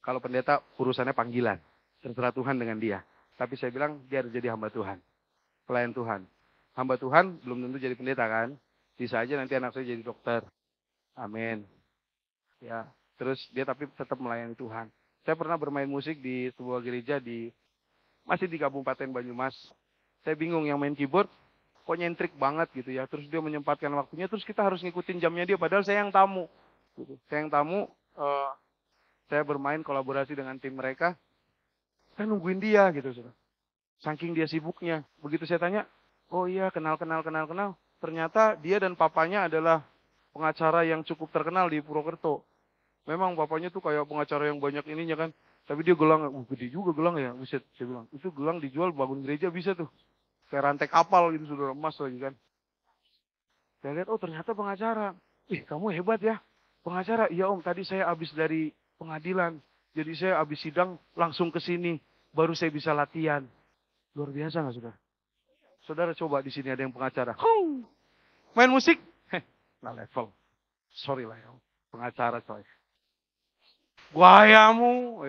Kalau pendeta urusannya panggilan. Terserah Tuhan dengan dia. Tapi saya bilang dia harus jadi hamba Tuhan. Pelayan Tuhan. Hamba Tuhan belum tentu jadi pendeta kan. Bisa aja nanti anak saya jadi dokter. Amin. Ya, terus dia tapi tetap melayani Tuhan. Saya pernah bermain musik di sebuah gereja masih di Kabupaten Banyumas. Saya bingung yang main keyboard kok nyentrik banget gitu ya. Terus dia menyempatkan waktunya, terus kita harus ngikutin jamnya dia. Padahal saya yang tamu. Gitu. Saya yang tamu, saya bermain kolaborasi dengan tim mereka. Saya nungguin dia gitu. Saking dia sibuknya. Begitu saya tanya, oh iya kenal. Ternyata dia dan papanya adalah pengacara yang cukup terkenal di Purwokerto. Memang papanya tuh kayak pengacara yang banyak ininya kan. Tapi dia gelang, gede juga gelang ya. Buset, saya bilang, itu gelang dijual bangun gereja bisa tuh. Kayak rantai kapal gitu, saudara, emas lagi kan. Saya lihat, oh ternyata pengacara. Ih, kamu hebat ya. Pengacara, iya om, tadi saya habis dari pengadilan. Jadi saya habis sidang, langsung ke sini. Baru saya bisa latihan. Luar biasa nggak saudara? Saudara coba di sini ada yang pengacara. Main musik? Nah level. Sorry lah ya. Pengacara coy. Guayamu.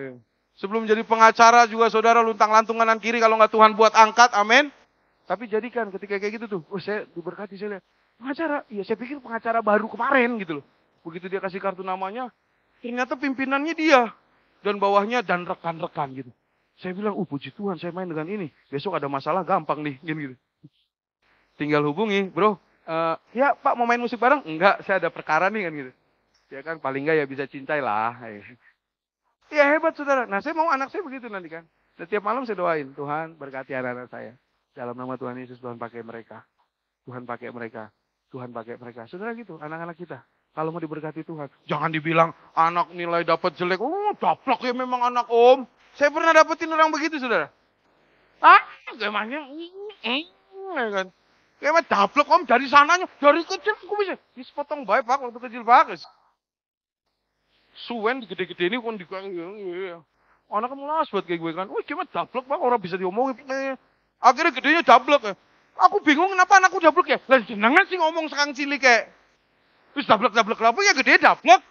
Sebelum jadi pengacara juga saudara luntang-lantung kanan kiri kalau nggak Tuhan buat angkat. Amin. Tapi jadikan ketika kayak gitu tuh. Oh saya diberkati saya lihat. Pengacara. Iya saya pikir pengacara baru kemarin gitu loh. Begitu dia kasih kartu namanya. Ternyata pimpinannya dia. Dan bawahnya dan rekan-rekan gitu. Saya bilang, puji Tuhan saya main dengan ini. Besok ada masalah gampang nih. Gitu. Tinggal hubungi, bro. Ya Pak mau main musik bareng? Enggak, saya ada perkara nih kan gitu. Ya kan paling enggak ya bisa cintai lah. Ya hebat saudara. Nah saya mau anak saya begitu nanti kan. Setiap malam saya doain, Tuhan berkati anak-anak saya. Dalam nama Tuhan Yesus, Tuhan pakai mereka. Tuhan pakai mereka. Tuhan pakai mereka. Saudara gitu, anak-anak kita. Kalau mau diberkati Tuhan. Jangan dibilang anak nilai dapat jelek. Daplok ya memang anak om. Saya pernah dapetin orang begitu saudara. Gimana? Kan. Kayak daplok om dari sananya. Dari kecil aku bisa. Sepotong baik pak waktu kecil pak. Suwen gede-gede ini kan anak melas buat kayak gue kan. Gimana daplok pak orang bisa diomongin. Akhirnya gedenya daplok ya. Aku bingung kenapa anakku daplok ya. Lah jenengan sih ngomong sekarang cilik kayak. Terus dablek-dablek apa ya gede dablek.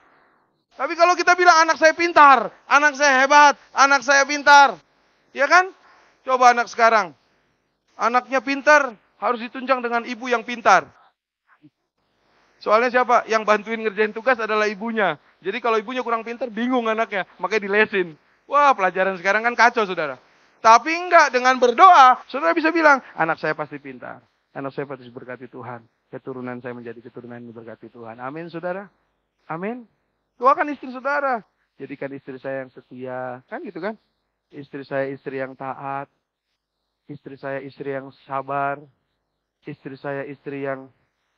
Tapi kalau kita bilang anak saya pintar, anak saya hebat, anak saya pintar. Ya kan? Coba anak sekarang. Anaknya pintar, harus ditunjang dengan ibu yang pintar. Soalnya siapa? Yang bantuin ngerjain tugas adalah ibunya. Jadi kalau ibunya kurang pintar, bingung anaknya. Makanya dilesin. Wah pelajaran sekarang kan kacau saudara. Tapi enggak, dengan berdoa, saudara bisa bilang, anak saya pasti pintar. Anak saya pasti diberkati Tuhan. Keturunan saya menjadi keturunan yang diberkati Tuhan. Amin saudara. Amin. Doakan istri saudara. Jadikan istri saya yang setia. Kan gitu kan. Istri saya istri yang taat. Istri saya istri yang sabar. Istri saya istri yang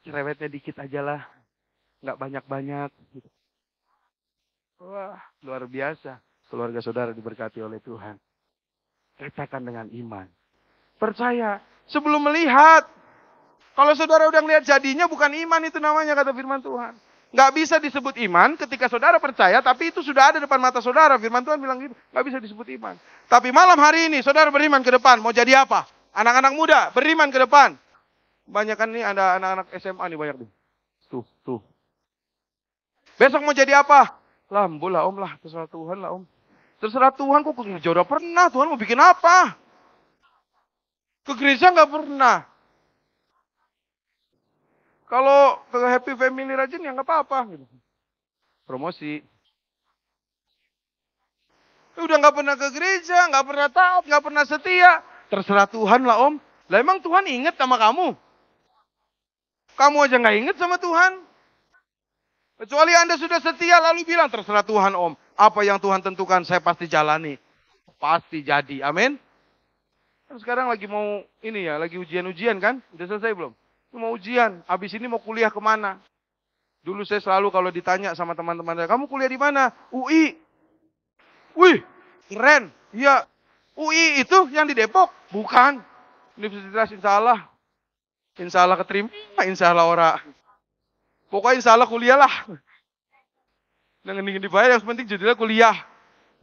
cerewetnya dikit aja lah. Nggak banyak-banyak. Gitu. Wah luar biasa. Keluarga saudara diberkati oleh Tuhan. Katakan dengan iman. Percaya. Sebelum melihat. Kalau saudara udah ngeliat jadinya bukan iman itu namanya kata firman Tuhan. Nggak bisa disebut iman ketika saudara percaya tapi itu sudah ada depan mata saudara. Firman Tuhan bilang gitu. Nggak bisa disebut iman. Tapi malam hari ini saudara beriman ke depan. Mau jadi apa? Anak-anak muda beriman ke depan. Banyak kan nih ada anak-anak SMA nih banyak nih. Tuh. Besok mau jadi apa? Lah om lah. Terserah Tuhan lah om. Terserah Tuhan kok ke gereja udah pernah. Tuhan mau bikin apa? Ke gereja nggak pernah. Kalau ke Happy Family rajin ya nggak apa-apa. Gitu. Promosi. Udah nggak pernah ke gereja, nggak pernah taat, nggak pernah setia. Terserah Tuhan lah om. Lah emang Tuhan inget sama kamu? Kamu aja nggak inget sama Tuhan. Kecuali Anda sudah setia lalu bilang terserah Tuhan om. Apa yang Tuhan tentukan saya pasti jalani. Pasti jadi. Amin. Sekarang lagi mau ini ya, lagi ujian-ujian kan? Udah selesai belum? Mau ujian, habis ini mau kuliah kemana? Dulu saya selalu kalau ditanya sama teman-teman saya, kamu kuliah di mana? UI. Wih, keren. Iya, UI itu yang di Depok? Bukan. Universitas insya Allah. Insya Allah keterima, insya Allah ora. Pokoknya insya Allah kuliah lah. Dengan dibayar, yang penting judulnya kuliah.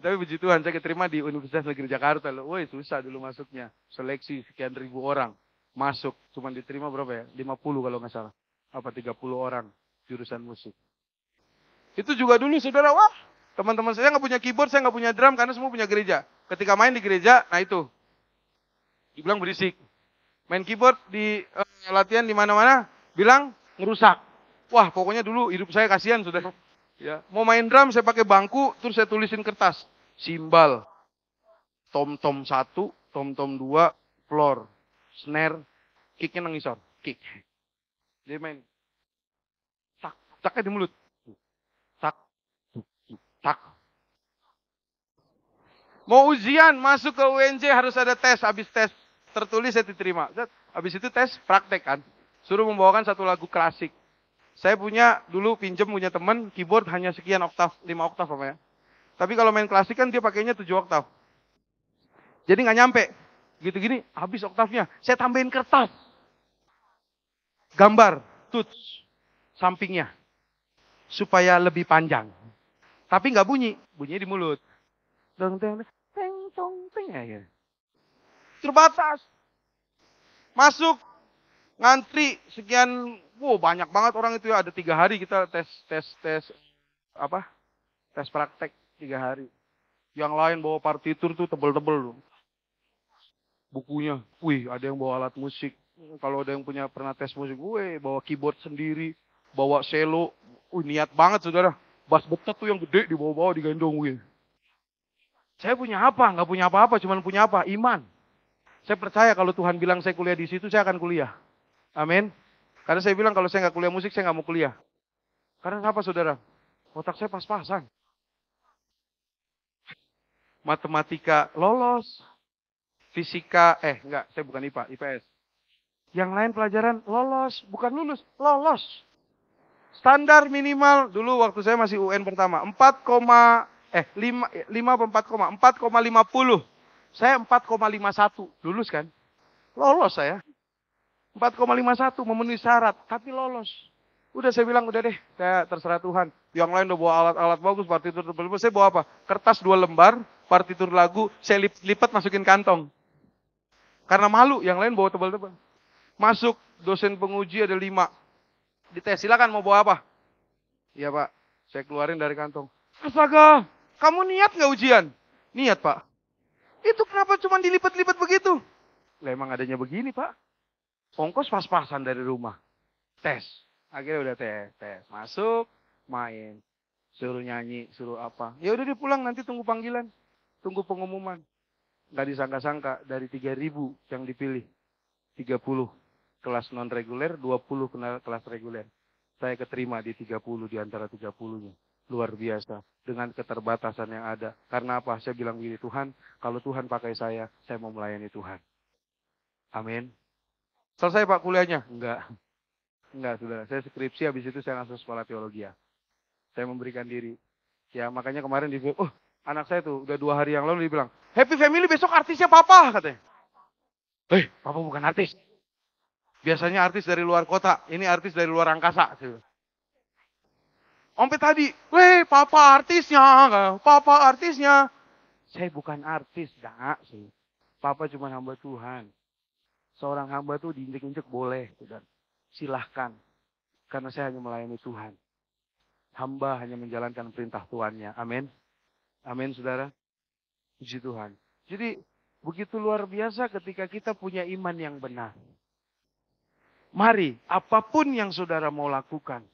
Tapi puji Tuhan, saya keterima di Universitas Negeri Jakarta. Wih, susah dulu masuknya. Seleksi sekian ribu orang. Masuk, cuma diterima berapa ya? 50 kalau nggak salah. Apa 30 orang jurusan musik. Itu juga dulu saudara, wah teman-teman saya nggak punya keyboard, saya nggak punya drum karena semua punya gereja. Ketika main di gereja, nah itu. Dibilang berisik. Main keyboard di latihan di mana-mana, bilang ngerusak. Wah pokoknya dulu hidup saya kasihan saudara. Ya, mau main drum saya pakai bangku, terus saya tulisin kertas. Simbal, tom-tom 1, tom-tom 2, floor. Snare, kicknya nangisor, kick. Dia main, taknya di mulut, tak. Mau ujian, masuk ke UNJ harus ada tes, habis tes tertulis saya diterima. Habis itu tes praktek kan, suruh membawakan satu lagu klasik. Saya punya dulu pinjem punya teman keyboard hanya sekian oktav, 5 oktav apa ya. Tapi kalau main klasik kan dia pakainya 7 oktav. Jadi nggak nyampe. Gitu-gini, habis oktavnya. Saya tambahin kertas. Gambar, tuts, sampingnya. Supaya lebih panjang. Tapi nggak bunyi. Bunyinya di mulut. Dong, dong, teng, tong, teng. Ya. Terbatas. Masuk. Ngantri sekian, wow banyak banget orang itu ya. Ada 3 hari kita tes apa? Tes praktek 3 hari. Yang lain bawa partitur tuh tebel-tebel. Bukunya, wih ada yang bawa alat musik. Kalau ada yang pernah tes musik, wih bawa keyboard sendiri, bawa cello. Wih niat banget saudara. Bass betet tuh yang gede dibawa-bawa digendong. Wih. Saya punya apa? Nggak punya apa-apa, cuman punya apa? Iman. Saya percaya kalau Tuhan bilang saya kuliah di situ, saya akan kuliah. Amin. Karena saya bilang kalau saya nggak kuliah musik, saya nggak mau kuliah. Karena apa saudara? Otak saya pas-pasan. Matematika lolos. Fisika, enggak, saya bukan IPA, IPS. Yang lain pelajaran lolos, bukan lulus, lolos. Standar minimal, dulu waktu saya masih UN pertama, 4,50. Saya 4,51, lulus kan? Lolos saya. 4,51 memenuhi syarat, tapi lolos. Udah saya bilang, udah deh, saya terserah Tuhan. Yang lain udah bawa alat-alat bagus, partitur tebal-tebal. Saya bawa apa? Kertas 2 lembar, partitur lagu, saya lipat masukin kantong. Karena malu, yang lain bawa tebal-tebal. Masuk, dosen penguji ada 5. Dites, silakan mau bawa apa? Iya Pak, saya keluarin dari kantong. Astaga, kamu niat nggak ujian? Niat Pak. Itu kenapa cuma dilipat-lipat begitu? Lah emang adanya begini Pak. Ongkos pas-pasan dari rumah. Tes. Akhirnya udah tes. Masuk, main. Suruh nyanyi, suruh apa. Ya udah dia pulang, nanti tunggu panggilan. Tunggu pengumuman. Nggak disangka-sangka dari 3.000 yang dipilih. 30 kelas non reguler, 20 kelas reguler. Saya keterima di 30 di antara 30-nya. Luar biasa. Dengan keterbatasan yang ada. Karena apa? Saya bilang begini, Tuhan, kalau Tuhan pakai saya mau melayani Tuhan. Amin. Selesai Pak kuliahnya? Enggak. Enggak, saudara. Saya skripsi, habis itu saya langsung sekolah teologi. Saya memberikan diri. Ya, makanya kemarin dibilang, anak saya tuh udah 2 hari yang lalu dibilang, Happy Family besok artisnya Papa, katanya. Papa bukan artis. Biasanya artis dari luar kota, ini artis dari luar angkasa. Sampai tadi, Papa artisnya, Papa artisnya. Saya bukan artis, enggak sih. Papa cuma hamba Tuhan. Seorang hamba tuh diinjek-injek boleh, saudara. Silahkan. Karena saya hanya melayani Tuhan. Hamba hanya menjalankan perintah Tuhannya. Amin. Amin, saudara. Puji Tuhan. Jadi, begitu luar biasa ketika kita punya iman yang benar. Mari, apapun yang saudara mau lakukan,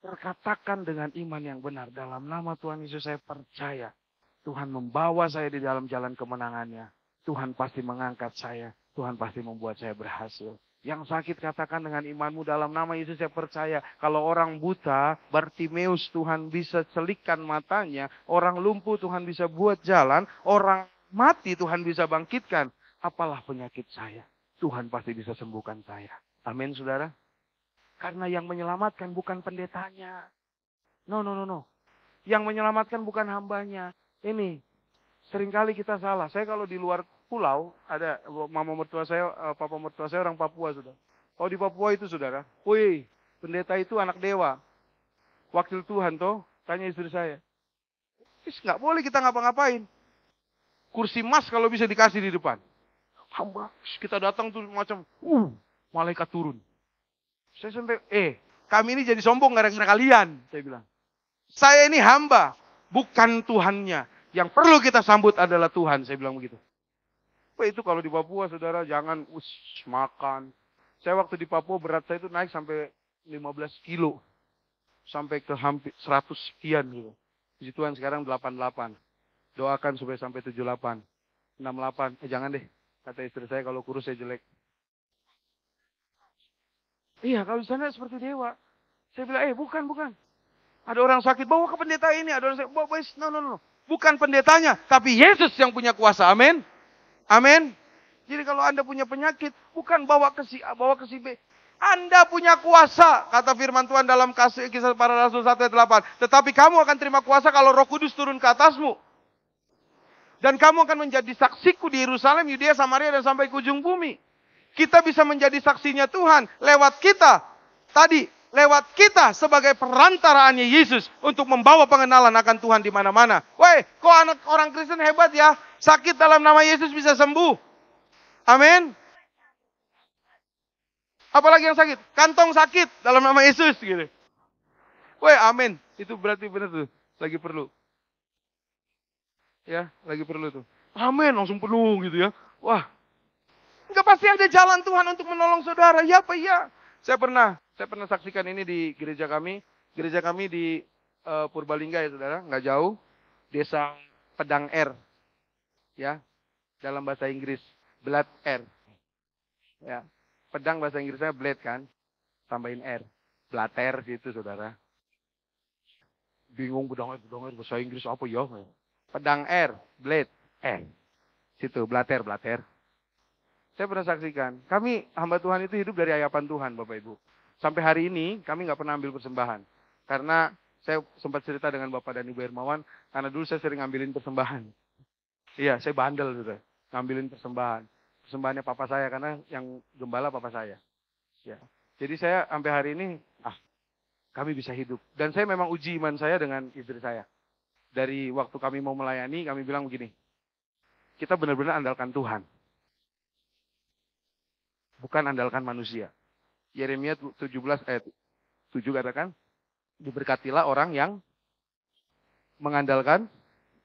perkatakan dengan iman yang benar. Dalam nama Tuhan Yesus saya percaya. Tuhan membawa saya di dalam jalan kemenangannya. Tuhan pasti mengangkat saya. Tuhan pasti membuat saya berhasil. Yang sakit katakan dengan imanmu dalam nama Yesus saya percaya. Kalau orang buta, Bartimeus Tuhan bisa celikkan matanya. Orang lumpuh Tuhan bisa buat jalan. Orang mati Tuhan bisa bangkitkan. Apalah penyakit saya. Tuhan pasti bisa sembuhkan saya. Amin saudara. Karena yang menyelamatkan bukan pendetanya. No. Yang menyelamatkan bukan hambanya. Ini, seringkali kita salah. Saya kalau di luar pulau, ada mama mertua saya, papa mertua saya orang Papua, saudara. Kalau di Papua itu, saudara, pendeta itu anak dewa. Wakil Tuhan, toh, tanya istri saya. Nggak boleh kita ngapa-ngapain. Kursi emas kalau bisa dikasih di depan. Hamba, kita datang tuh macam, malaikat turun. Saya sampai, kami ini jadi sombong gara-gara kalian, saya bilang. Saya ini hamba, bukan Tuhannya. Yang perlu kita sambut adalah Tuhan, saya bilang begitu. Itu kalau di Papua, saudara, jangan makan. Saya waktu di Papua berat saya itu naik sampai 15 kilo. Sampai ke hampir 100 sekian gitu. Puji Tuhan sekarang 88. Doakan supaya sampai 78. 68, jangan deh. Kata istri saya kalau kurus saya jelek. Iya, kalau di sana seperti dewa. Saya bilang, bukan. Ada orang sakit, bawa ke pendeta ini. Ada orang sakit, bawa, no. Bukan pendetanya, tapi Yesus yang punya kuasa. Amin. Amin. Jadi kalau Anda punya penyakit, bukan bawa ke si A, bawa ke si B. Anda punya kuasa, kata firman Tuhan dalam Kisah Para Rasul 1 ayat 8. Tetapi kamu akan terima kuasa kalau Roh Kudus turun ke atasmu. Dan kamu akan menjadi saksiku di Yerusalem, Yudea, Samaria, dan sampai ke ujung bumi. Kita bisa menjadi saksinya Tuhan lewat kita. Tadi, lewat kita sebagai perantaraannya Yesus untuk membawa pengenalan akan Tuhan di mana-mana. Kok anak orang Kristen hebat ya? Sakit dalam nama Yesus bisa sembuh. Amin. Apalagi yang sakit? Kantong sakit dalam nama Yesus gitu. Woi, amin. Itu berarti benar tuh. Lagi perlu. Ya, lagi perlu tuh. Amin, langsung penuh gitu ya. Wah, enggak pasti ada jalan Tuhan untuk menolong saudara. Ya apa iya? Saya pernah saksikan ini di gereja kami. Gereja kami di Purbalingga ya saudara, nggak jauh. Desa Pedang R. Ya, dalam bahasa Inggris. Blad R. Ya, pedang bahasa Inggrisnya blade kan. Tambahin R. Blater gitu saudara. Bingung pedang R bahasa Inggris apa ya? Pedang R, blade R. Situ, blater. Saya pernah saksikan, kami hamba Tuhan itu hidup dari ayapan Tuhan, Bapak Ibu. Sampai hari ini, kami nggak pernah ambil persembahan. Karena saya sempat cerita dengan Bapak dan Ibu Hermawan, karena dulu saya sering ngambilin persembahan. Iya, saya bandel gitu, ngambilin persembahan. Persembahannya papa saya, karena yang gembala papa saya. Ya. Jadi saya sampai hari ini, kami bisa hidup. Dan saya memang uji iman saya dengan istri saya. Dari waktu kami mau melayani, kami bilang begini, kita benar-benar andalkan Tuhan. Bukan andalkan manusia. Yeremia 17 ayat 7 katakan, diberkatilah orang yang mengandalkan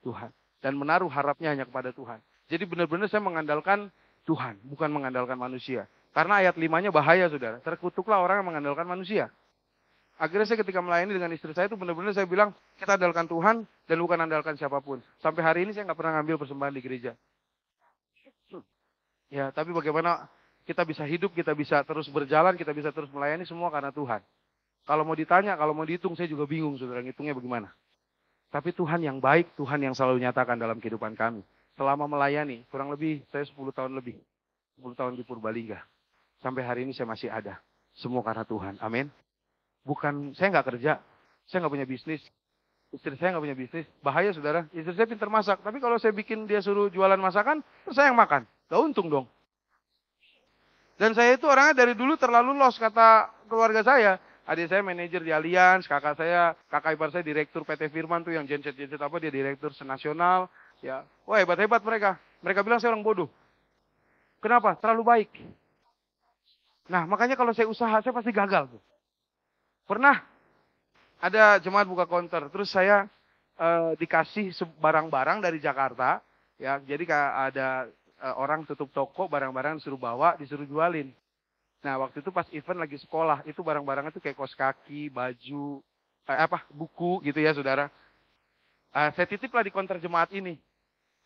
Tuhan. Dan menaruh harapnya hanya kepada Tuhan. Jadi benar-benar saya mengandalkan Tuhan, bukan mengandalkan manusia. Karena ayat 5-nya bahaya saudara. Terkutuklah orang yang mengandalkan manusia. Akhirnya saya ketika melayani dengan istri saya itu benar-benar saya bilang, kita andalkan Tuhan dan bukan andalkan siapapun. Sampai hari ini saya nggak pernah ngambil persembahan di gereja. Ya, tapi bagaimana kita bisa hidup, kita bisa terus berjalan, kita bisa terus melayani semua karena Tuhan. Kalau mau ditanya, kalau mau dihitung, saya juga bingung saudara, ngitungnya bagaimana. Tapi Tuhan yang baik, Tuhan yang selalu nyatakan dalam kehidupan kami. Selama melayani, kurang lebih saya 10 tahun lebih. 10 tahun di Purbalingga. Sampai hari ini saya masih ada. Semua karena Tuhan, amin. Bukan, saya nggak kerja, saya nggak punya bisnis. Istri saya nggak punya bisnis, bahaya saudara. Istri saya pintar masak, tapi kalau saya bikin dia suruh jualan masakan, terus saya yang makan. Gak untung dong. Dan saya itu orangnya dari dulu terlalu lost, kata keluarga saya. Adik saya manajer di Allianz, kakak ipar saya direktur PT Firman tuh yang genset apa, dia direktur senasional. Ya, wah hebat-hebat mereka. Mereka bilang saya orang bodoh. Kenapa? Terlalu baik. Nah, makanya kalau saya usaha, saya pasti gagal tuh. Pernah ada jemaat buka konter, terus saya dikasih barang-barang dari Jakarta. Ya, jadi ada orang tutup toko, barang-barang disuruh bawa, disuruh jualin. Nah, waktu itu pas event lagi sekolah, itu barang-barangnya tuh kayak kaos kaki, baju, buku gitu ya saudara. Saya titip lah di konter jemaat ini.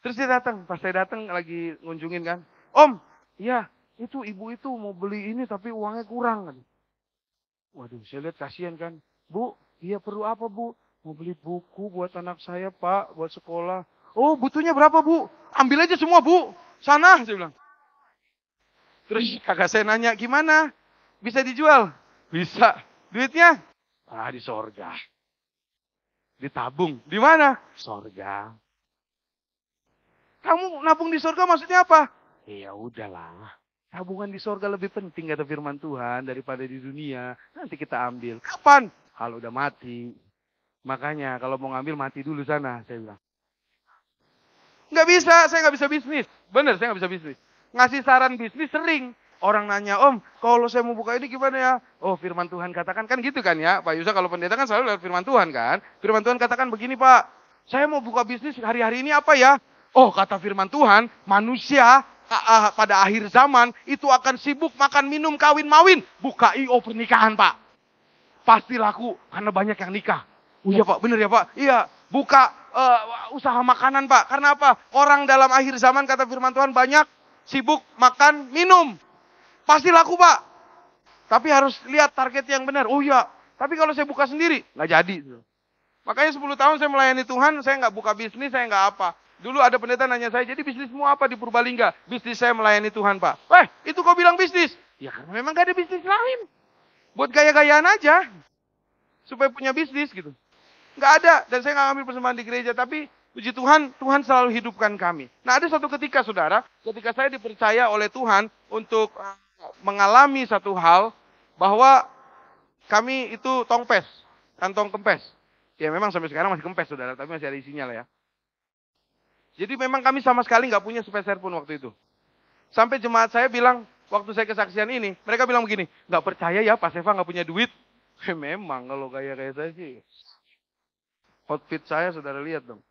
Terus dia datang, pas saya datang lagi ngunjungin kan. Om, iya, itu ibu itu mau beli ini tapi uangnya kurang. Waduh, saya lihat kasihan kan. Bu, iya perlu apa bu? Mau beli buku buat anak saya pak, buat sekolah. Oh, butuhnya berapa bu? Ambil aja semua bu. Sana, saya bilang. Terus kakak saya nanya, gimana? Bisa dijual? Bisa. Duitnya? Di sorga. Ditabung. Di mana? Sorga. Kamu nabung di sorga maksudnya apa? Ya udahlah. Tabungan di sorga lebih penting kata firman Tuhan daripada di dunia. Nanti kita ambil. Kapan? Kalau udah mati. Makanya kalau mau ngambil mati dulu sana, saya bilang. Nggak bisa, saya nggak bisa bisnis. Bener, saya nggak bisa bisnis. Ngasih saran bisnis sering. Orang nanya, om, kalau saya mau buka ini gimana ya? Oh, firman Tuhan katakan, kan gitu kan ya. Pak Yusa kalau pendeta kan selalu lihat firman Tuhan kan. Firman Tuhan katakan begini Pak, saya mau buka bisnis hari-hari ini apa ya? Oh, kata firman Tuhan, manusia pada akhir zaman itu akan sibuk makan, minum, kawin, mawin. Buka IO pernikahan Pak. Pasti laku, karena banyak yang nikah. Oh iya Pak, bener ya Pak? Iya, buka usaha makanan Pak. Karena apa? Orang dalam akhir zaman kata firman Tuhan banyak sibuk makan, minum. Pasti laku Pak. Tapi harus lihat target yang benar. Oh iya, tapi kalau saya buka sendiri, nggak jadi. Makanya 10 tahun saya melayani Tuhan, saya nggak buka bisnis, saya nggak apa. Dulu ada pendeta nanya saya, jadi bisnismu apa di Purbalingga? Bisnis saya melayani Tuhan Pak. Itu kau bilang bisnis? Ya karena memang gak ada bisnis lain. Buat gaya-gayaan aja. Supaya punya bisnis gitu. Nggak ada. Dan saya nggak ngambil persembahan di gereja. Tapi puji Tuhan, Tuhan selalu hidupkan kami. Nah ada satu ketika saudara, ketika saya dipercaya oleh Tuhan untuk mengalami satu hal, bahwa kami itu tongpes, kantong kempes. Ya memang sampai sekarang masih kempes saudara, tapi masih ada isinya lah ya. Jadi memang kami sama sekali nggak punya sepeser pun waktu itu. Sampai jemaat saya bilang, waktu saya kesaksian ini, mereka bilang begini, nggak percaya ya Pak Seva nggak punya duit. Memang kalau kayak saya sih, outfit saya saudara lihat dong.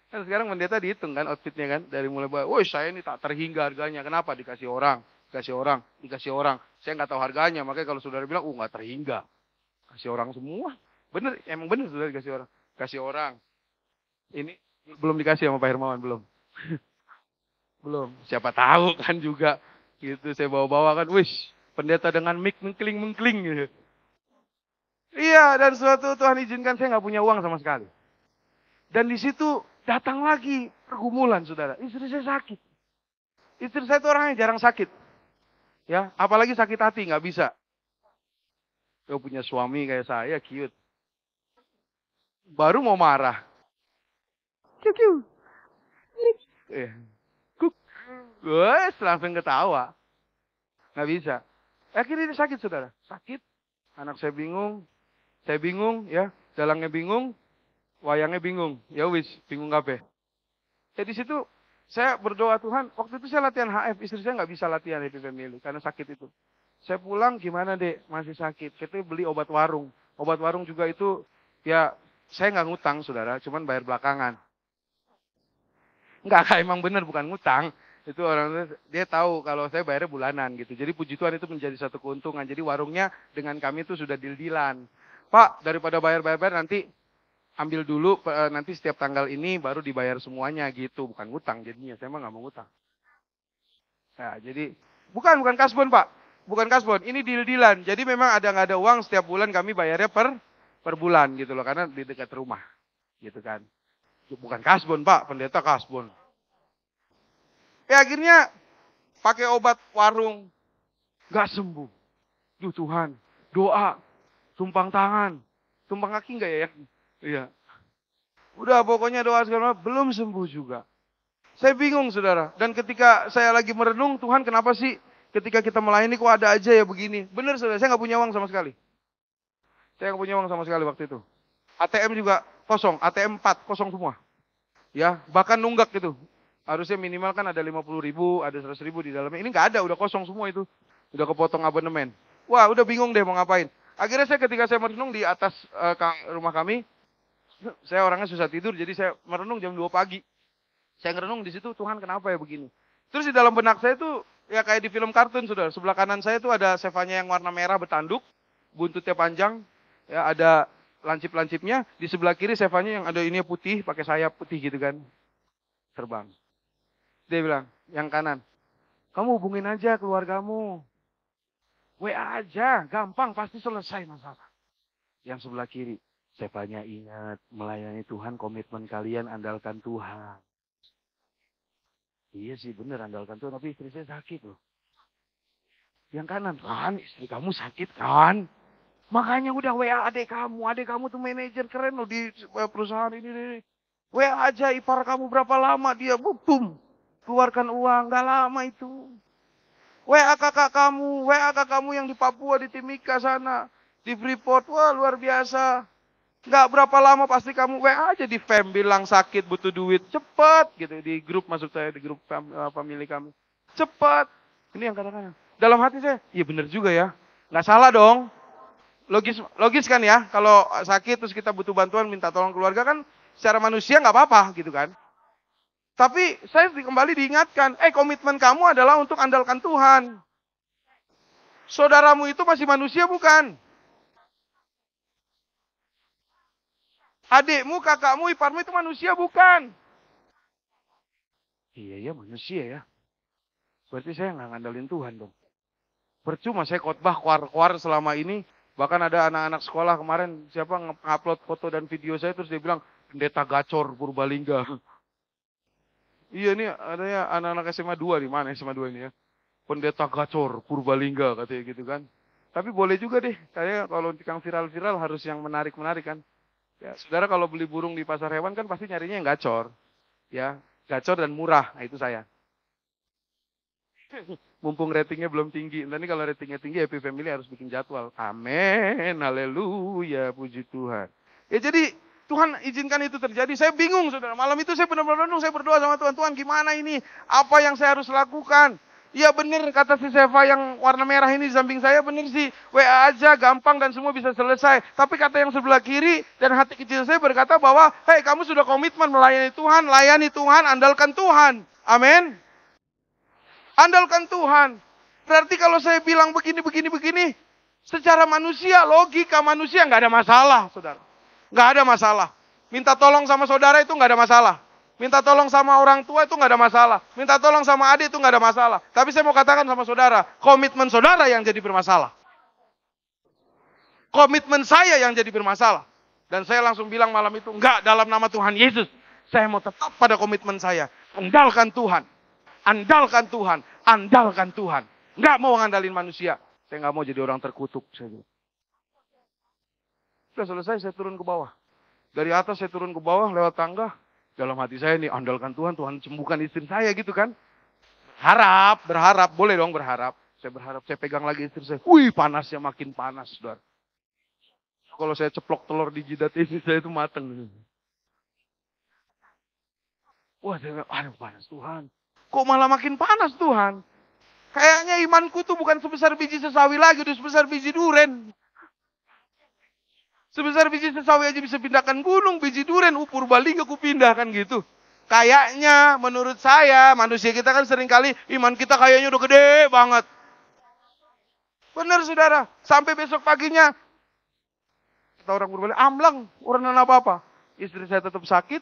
Kan sekarang pendeta dihitung kan outfitnya kan. Dari mulai, woi saya ini tak terhingga harganya. Kenapa? Dikasih orang, dikasih orang, dikasih orang. Saya nggak tahu harganya, makanya kalau saudara bilang, nggak terhingga. Kasih orang semua. Bener, emang bener saudara dikasih orang. Kasih orang. Ini belum dikasih sama Pak Hermawan, belum. Belum. Siapa tahu kan juga. Gitu saya bawa-bawa kan, wish, pendeta dengan mic mengkling-mengkling gitu. Iya, dan suatu Tuhan izinkan saya nggak punya uang sama sekali. Dan di situ datang lagi pergumulan, saudara. Istri saya sakit. Istri saya itu orangnya jarang sakit. Ya, apalagi sakit hati, nggak bisa. Kau punya suami kayak saya, cute. Baru mau marah. Kiu. Kuk. Wes, langsung ketawa. Nggak bisa. Akhirnya dia sakit, saudara. Sakit. Anak saya bingung, ya. Dalangnya bingung. Wayangnya bingung. Ya wis, bingung kabeh. Ya di situ saya berdoa Tuhan, waktu itu saya latihan HF, istri saya nggak bisa latihan Happy Family karena sakit itu. Saya pulang gimana dek, masih sakit. Kita beli obat warung. Obat warung juga itu, ya saya nggak ngutang saudara, cuman bayar belakangan. Enggak, emang bener bukan ngutang. Itu orang dia tahu kalau saya bayarnya bulanan gitu. Jadi puji Tuhan itu menjadi satu keuntungan. Jadi warungnya dengan kami itu sudah deal-dealan. Pak, daripada bayar-bayar nanti ambil dulu nanti setiap tanggal ini baru dibayar semuanya gitu, bukan ngutang jadinya. Saya mah nggak mau ngutang. Nah, jadi bukan kasbon Pak, bukan kasbon. Ini deal-dealan. Jadi memang nggak ada uang setiap bulan kami bayarnya per bulan gitu loh, karena di dekat rumah, gitu kan. Bukan kasbon Pak, pendeta kasbon. Ya akhirnya pakai obat warung, nggak sembuh. Duh Tuhan, doa, tumpang tangan, tumpang kaki nggak ya? Iya. Udah pokoknya doa segala macam, belum sembuh juga. Saya bingung saudara. Dan ketika saya lagi merenung, Tuhan kenapa sih ketika kita melayani kok ada aja ya begini. Benar saudara, saya nggak punya uang sama sekali. Saya nggak punya uang sama sekali waktu itu. ATM juga kosong, ATM 4 kosong semua. Ya, bahkan nunggak gitu. Harusnya minimal kan ada 50.000, ada 100.000 di dalamnya. Ini nggak ada, udah kosong semua itu. Udah kepotong abonemen. Wah, udah bingung deh mau ngapain. Akhirnya ketika saya merenung di atas rumah kami, saya orangnya susah tidur, jadi saya merenung jam 2 pagi. Saya ngerenung di situ, Tuhan kenapa ya begini. Terus di dalam benak saya tuh, ya kayak di film kartun saudara. Sebelah kanan saya tuh ada Sevanya yang warna merah bertanduk, buntutnya panjang, ya ada lancip-lancipnya. Di sebelah kiri Sevanya yang ada ini putih, pakai sayap putih gitu kan. Terbang. Dia bilang, yang kanan, kamu hubungin aja keluargamu. WA aja, gampang, pasti selesai masalah. Yang sebelah kiri, Sevanya ingat, melayani Tuhan, komitmen kalian andalkan Tuhan. Iya sih bener andalkan Tuhan, tapi istri saya sakit loh. Yang kanan, kan istri kamu sakit kan? Makanya udah WA adik kamu tuh manajer keren loh di perusahaan ini. WA aja ipar kamu berapa lama dia, boom, keluarkan uang, gak lama itu. WA kakak kamu yang di Papua, di Timika sana, di Freeport, wah luar biasa. Gak berapa lama pasti kamu WA aja di fam bilang sakit butuh duit. Cepet gitu di grup masuk saya di grup family kami. Cepet. Ini yang kadang-kadang. Dalam hati saya, iya bener juga ya. Gak salah dong. Logis kan ya. Kalau sakit terus kita butuh bantuan minta tolong keluarga kan secara manusia gak apa-apa gitu kan. Tapi saya kembali diingatkan, komitmen kamu adalah untuk andalkan Tuhan. Saudaramu itu masih manusia bukan? Adikmu, kakakmu, iparmu itu manusia bukan? Iya ya manusia ya. Berarti saya nggak ngandalin Tuhan dong. Percuma saya khotbah kuar-kuar selama ini. Bahkan ada anak-anak sekolah kemarin siapa ngupload foto dan video saya terus dia bilang pendeta gacor Purbalingga. Iya nih adanya anak-anak SMA 2 di mana SMA 2 ini ya. Pendeta gacor Purbalingga katanya gitu kan. Tapi boleh juga deh. Kayak kalau yang viral-viral harus yang menarik-menarik kan. Ya, saudara kalau beli burung di pasar hewan kan pasti nyarinya yang gacor. Ya, gacor dan murah. Nah, itu saya. Mumpung ratingnya belum tinggi. Nanti kalau ratingnya tinggi, Happy Family harus bikin jadwal. Amin. Haleluya. Puji Tuhan. Ya jadi Tuhan izinkan itu terjadi. Saya bingung saudara. Malam itu saya benar-benar saya berdoa sama Tuhan. Tuhan Tuhan gimana ini? Apa yang saya harus lakukan? Iya benar kata si Seva yang warna merah ini di samping saya, benar sih. WA aja gampang dan semua bisa selesai. Tapi kata yang sebelah kiri dan hati kecil saya berkata bahwa, hei kamu sudah komitmen melayani Tuhan, layani Tuhan, andalkan Tuhan. Amin. Andalkan Tuhan. Berarti kalau saya bilang begini, secara manusia, logika manusia nggak ada masalah, saudara. Nggak ada masalah. Minta tolong sama saudara itu nggak ada masalah. Minta tolong sama orang tua itu nggak ada masalah. Minta tolong sama adik itu nggak ada masalah. Tapi saya mau katakan sama saudara, komitmen saudara yang jadi bermasalah. Komitmen saya yang jadi bermasalah. Dan saya langsung bilang malam itu, enggak, dalam nama Tuhan Yesus. Saya mau tetap pada komitmen saya. Andalkan Tuhan. Andalkan Tuhan. Andalkan Tuhan. Enggak mau ngandalin manusia. Saya nggak mau jadi orang terkutuk. Sudah selesai, saya turun ke bawah. Dari atas saya turun ke bawah lewat tangga. Dalam hati saya nih, andalkan Tuhan, Tuhan sembuhkan istri saya gitu kan. Berharap, boleh dong berharap. Saya berharap, saya pegang lagi istri saya. Wih, panasnya makin panas, saudara. Kalau saya ceplok telur di jidat istri saya itu mateng. Wah, saya bilang, aduh panas Tuhan. Kok malah makin panas Tuhan? Kayaknya imanku tuh bukan sebesar biji sesawi lagi, udah sebesar biji duren. Sebesar biji sesawi aja bisa pindahkan gunung, biji duren, Purbalingga aku pindahkan gitu. Kayaknya menurut saya, manusia kita kan seringkali iman kita kayaknya udah gede banget. Benar saudara, sampai besok paginya, kata orang Purbalingga, amlang, orang apa-apa. Istri saya tetap sakit,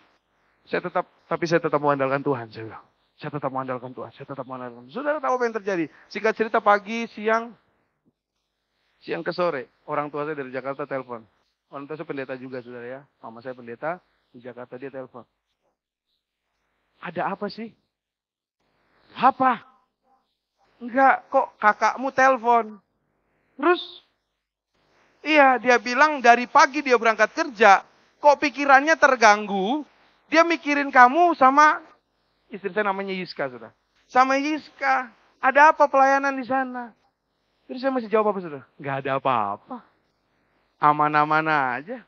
tapi saya tetap mengandalkan Tuhan. Saya bilang, saya tetap mengandalkan Tuhan, saya tetap mengandalkan Tuhan. Saudara tahu apa yang terjadi? Singkat cerita pagi, siang ke sore, orang tua saya dari Jakarta telepon. Orang tua saya pendeta juga, saudara ya. Mama saya pendeta, di Jakarta dia telepon. Ada apa sih? Apa? Enggak, kok kakakmu telepon? Terus? Iya, dia bilang dari pagi dia berangkat kerja, kok pikirannya terganggu, dia mikirin kamu sama, istri saya namanya Yiska, saudara. Sama Yiska, ada apa pelayanan di sana? Terus saya masih jawab apa, saudara? Enggak ada apa-apa. Aman-aman aja.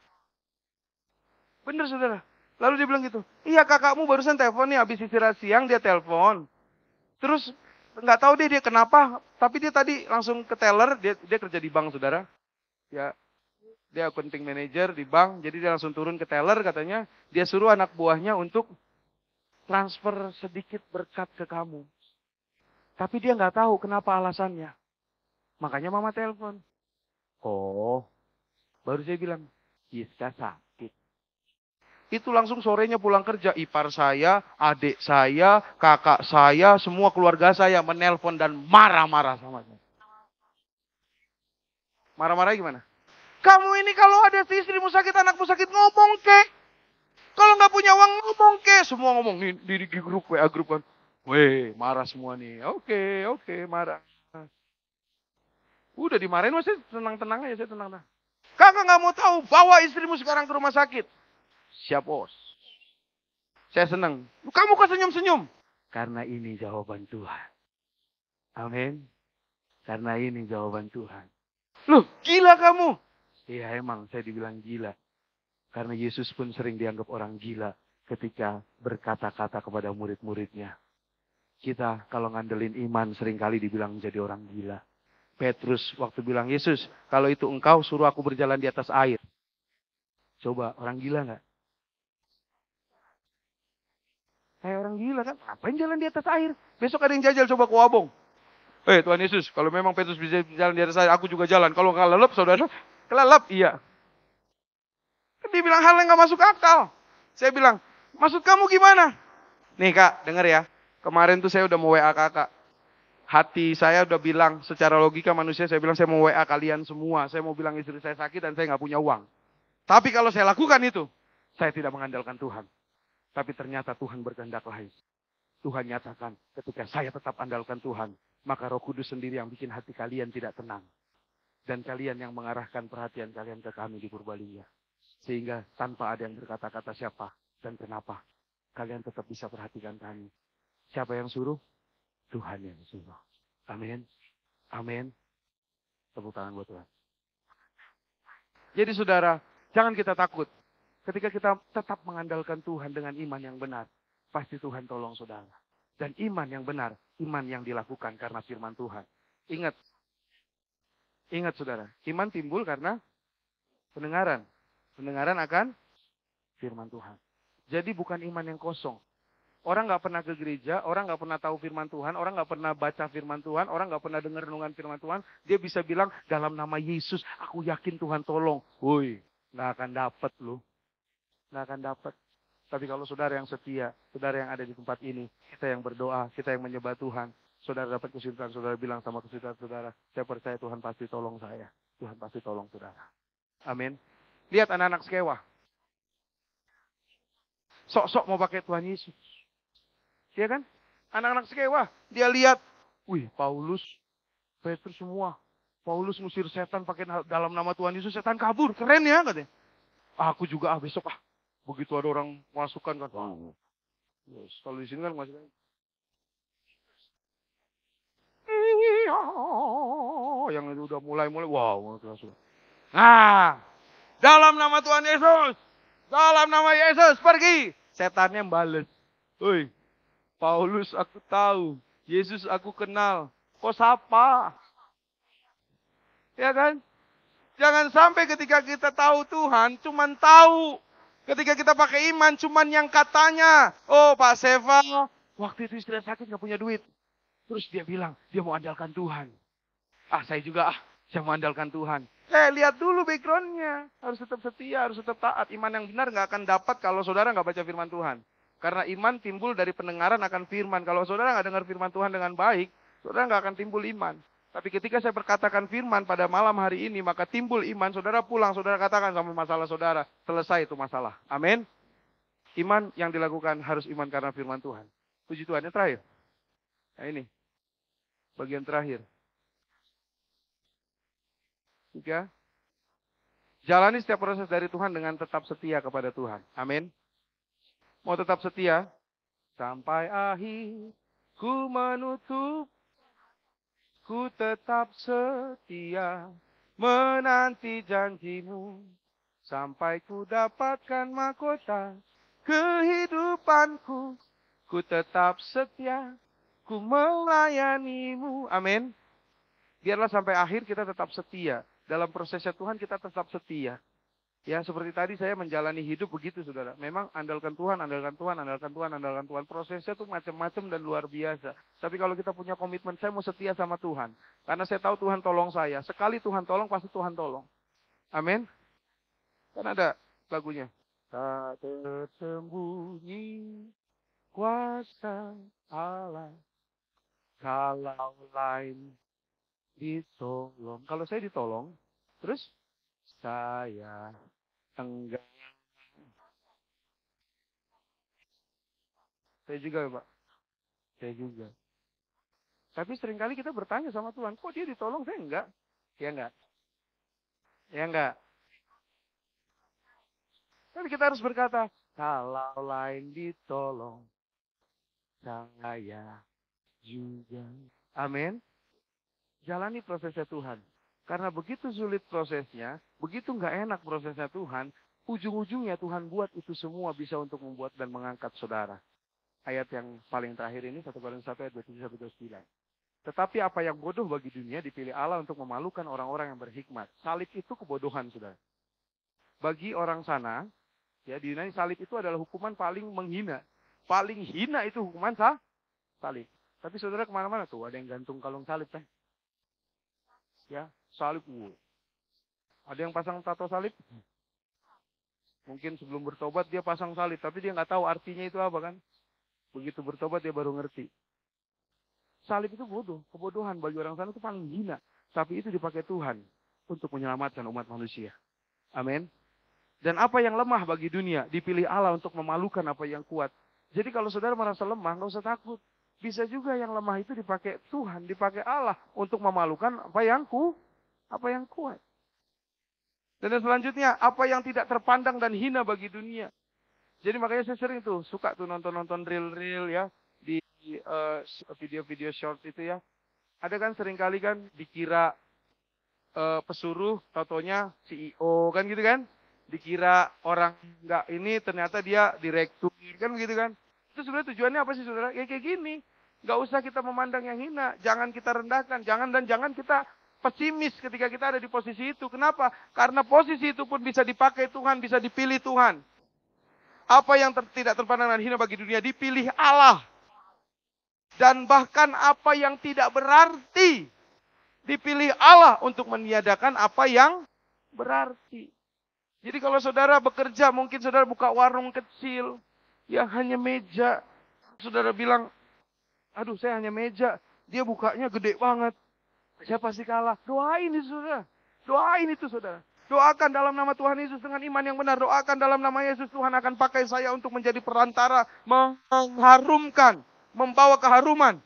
Bener saudara. Lalu dia bilang gitu. Iya kakakmu barusan telepon nih. Habis istirahat siang dia telepon. Terus nggak tahu dia kenapa. Tapi dia tadi langsung ke teller. Dia kerja di bank saudara. Ya, dia accounting manager di bank. Jadi dia langsung turun ke teller katanya. Dia suruh anak buahnya untuk transfer sedikit berkat ke kamu. Tapi dia nggak tahu kenapa alasannya. Makanya mama telepon. Oh. Baru saya bilang, Yiska sakit. Itu langsung sorenya pulang kerja. Ipar saya, adik saya, kakak saya, semua keluarga saya menelpon dan marah-marah sama saya. Marah-marah gimana? Kamu ini kalau ada istrimu sakit, anakmu sakit, ngomong ke. Kalau nggak punya uang, ngomong ke. Semua ngomong di grup, WA grup kan. Weh, marah semua nih. Oke, marah. Udah dimarahin, saya tenang-tenang aja, saya tenang-tenang. Kakak nggak mau tahu, bawa istrimu sekarang ke rumah sakit. Siap bos. Saya senang. Kamu kok senyum-senyum? Karena ini jawaban Tuhan. Amin. Karena ini jawaban Tuhan. Loh, gila kamu? Iya emang saya dibilang gila. Karena Yesus pun sering dianggap orang gila ketika berkata-kata kepada murid-muridnya. Kita kalau ngandelin iman seringkali dibilang jadi orang gila. Petrus waktu bilang, Yesus, kalau itu engkau suruh aku berjalan di atas air. Coba, orang gila nggak? Kayak orang gila kan? Ngapain jalan di atas air? Besok ada yang jajal coba ke Wabong. Tuhan Yesus, kalau memang Petrus bisa jalan di atas air, aku juga jalan. Kalau nggak lelep, saudara, kelelep, iya. Dia bilang hal yang nggak masuk akal. Saya bilang, maksud kamu gimana? Nih kak, denger ya. Kemarin tuh saya udah mau WA kakak. Hati saya udah bilang, secara logika manusia, saya bilang saya mau WA kalian semua. Saya mau bilang istri saya sakit dan saya nggak punya uang. Tapi kalau saya lakukan itu, saya tidak mengandalkan Tuhan. Tapi ternyata Tuhan berkehendak lain. Tuhan nyatakan, ketika saya tetap andalkan Tuhan, maka Roh Kudus sendiri yang bikin hati kalian tidak tenang. Dan kalian yang mengarahkan perhatian kalian ke kami di Purbalingga. Sehingga tanpa ada yang berkata-kata siapa dan kenapa, kalian tetap bisa perhatikan kami. Siapa yang suruh? Tuhan yang suruh. Amin. Amin. Tepuk tangan buat Tuhan. Jadi saudara, jangan kita takut. Ketika kita tetap mengandalkan Tuhan dengan iman yang benar. pasti Tuhan tolong saudara. Dan iman yang benar, iman yang dilakukan karena firman Tuhan. Ingat, ingat saudara, iman timbul karena pendengaran. Pendengaran akan firman Tuhan. Jadi bukan iman yang kosong. Orang nggak pernah ke gereja, orang nggak pernah tahu firman Tuhan, orang nggak pernah baca firman Tuhan, orang nggak pernah dengar renungan firman Tuhan. Dia bisa bilang, dalam nama Yesus, aku yakin Tuhan tolong. Woi, nggak akan dapat loh. Nggak akan dapat. Tapi kalau saudara yang setia, saudara yang ada di tempat ini, kita yang berdoa, kita yang menyembah Tuhan, saudara dapat kesulitan, saudara bilang sama kesulitan saudara, saya percaya Tuhan pasti tolong saya. Tuhan pasti tolong saudara. Amin. Lihat anak-anak sekewa. Sok-sok mau pakai Tuhan Yesus. Iya kan? Anak-anak sekewa. Dia lihat, wih Paulus, Petrus semua. Paulus ngusir setan pakai dalam nama Tuhan Yesus, setan kabur. Keren ya katanya. Aku juga besok. Begitu ada orang masukkan kan. Wow. Yes, kalau di sini kan masukkan. Yang itu udah mulai. Wow. Nah, dalam nama Tuhan Yesus. Dalam nama Yesus pergi. Setannya bales. Woi, Paulus aku tahu. Yesus aku kenal. Kok sapa? Ya kan? Jangan sampai ketika kita tahu Tuhan, cuman tahu. Ketika kita pakai iman, cuman yang katanya. Oh Pak Seva, waktu itu istri sakit gak punya duit. Terus dia bilang, dia mau andalkan Tuhan. Saya juga saya mau andalkan Tuhan. Lihat dulu backgroundnya. Harus tetap setia, harus tetap taat. Iman yang benar gak akan dapat kalau saudara gak baca firman Tuhan. Karena iman timbul dari pendengaran akan firman. Kalau saudara gak dengar firman Tuhan dengan baik, saudara gak akan timbul iman. Tapi ketika saya berkatakan firman pada malam hari ini, maka timbul iman, saudara pulang, saudara katakan sama masalah saudara. Selesai itu masalah. Amin. Iman yang dilakukan harus iman karena firman Tuhan. Puji Tuhan. Yang terakhir. Nah ini. Bagian terakhir. 3. Jalani setiap proses dari Tuhan dengan tetap setia kepada Tuhan. Amin. Mau tetap setia? Sampai akhir ku menutup. Ku tetap setia menanti janjimu. Sampai ku dapatkan mahkota kehidupanku. Ku tetap setia. Ku melayanimu. Amin. Biarlah sampai akhir kita tetap setia. Dalam prosesnya Tuhan kita tetap setia. Ya seperti tadi saya menjalani hidup begitu saudara. Memang andalkan Tuhan, andalkan Tuhan, andalkan Tuhan, andalkan Tuhan. Prosesnya tuh macam-macam dan luar biasa. Tapi kalau kita punya komitmen, saya mau setia sama Tuhan. Karena saya tahu Tuhan tolong saya. Sekali Tuhan tolong, pasti Tuhan tolong. Amin. Kan ada lagunya. Tak tersembunyi kuasa Allah. Kalau lain ditolong. Kalau saya ditolong, terus saya enggak. Saya juga Pak. Saya juga. Tapi seringkali kita bertanya sama Tuhan, kok dia ditolong, saya enggak? Ya enggak? Ya enggak? Tapi kita harus berkata, kalau lain ditolong, saya juga. Amin. Jalani prosesnya Tuhan. Karena begitu sulit prosesnya, begitu enggak enak prosesnya Tuhan, ujung-ujungnya Tuhan buat itu semua bisa untuk membuat dan mengangkat saudara. Ayat yang paling terakhir ini, 1 Korintus 1 ayat 27-29. Tetapi apa yang bodoh bagi dunia dipilih Allah untuk memalukan orang-orang yang berhikmat. Salib itu kebodohan, saudara. Bagi orang sana, ya di Yunani salib itu adalah hukuman paling menghina. Paling hina itu hukuman salib. Tapi saudara kemana-mana tuh, ada yang gantung kalung salib kan? Ya, salib. Ada yang pasang tato salib? Mungkin sebelum bertobat dia pasang salib, tapi dia nggak tahu artinya itu apa kan? Begitu bertobat dia baru ngerti. Salib itu bodoh, kebodohan bagi orang sana itu paling hina. Tapi itu dipakai Tuhan untuk menyelamatkan umat manusia. Amin. Dan apa yang lemah bagi dunia dipilih Allah untuk memalukan apa yang kuat. Jadi kalau saudara merasa lemah, nggak usah takut. Bisa juga yang lemah itu dipakai Tuhan, dipakai Allah untuk memalukan apa yang kuat. Dan yang selanjutnya, apa yang tidak terpandang dan hina bagi dunia. Jadi makanya saya sering tuh suka tuh nonton reel-reel ya di video-video short itu ya. Ada kan seringkali kan dikira pesuruh, tautonya CEO kan gitu kan. Dikira orang enggak ini ternyata dia direktur kan begitu kan. Itu sebenarnya tujuannya apa sih saudara? Ya kayak gini. Gak usah kita memandang yang hina. Jangan kita rendahkan. Jangan kita pesimis ketika kita ada di posisi itu. Kenapa? Karena posisi itu pun bisa dipakai Tuhan, bisa dipilih Tuhan. Apa yang tidak terpandang dan hina bagi dunia dipilih Allah. Dan bahkan apa yang tidak berarti dipilih Allah untuk meniadakan apa yang berarti. Jadi kalau saudara bekerja, mungkin saudara buka warung kecil yang hanya meja. Saudara bilang, aduh saya hanya meja, dia bukanya gede banget. Saya pasti kalah. Doain itu saudara. Doain itu saudara. Doakan dalam nama Tuhan Yesus dengan iman yang benar. Doakan dalam nama Yesus, Tuhan akan pakai saya untuk menjadi perantara. Mengharumkan. Membawa keharuman.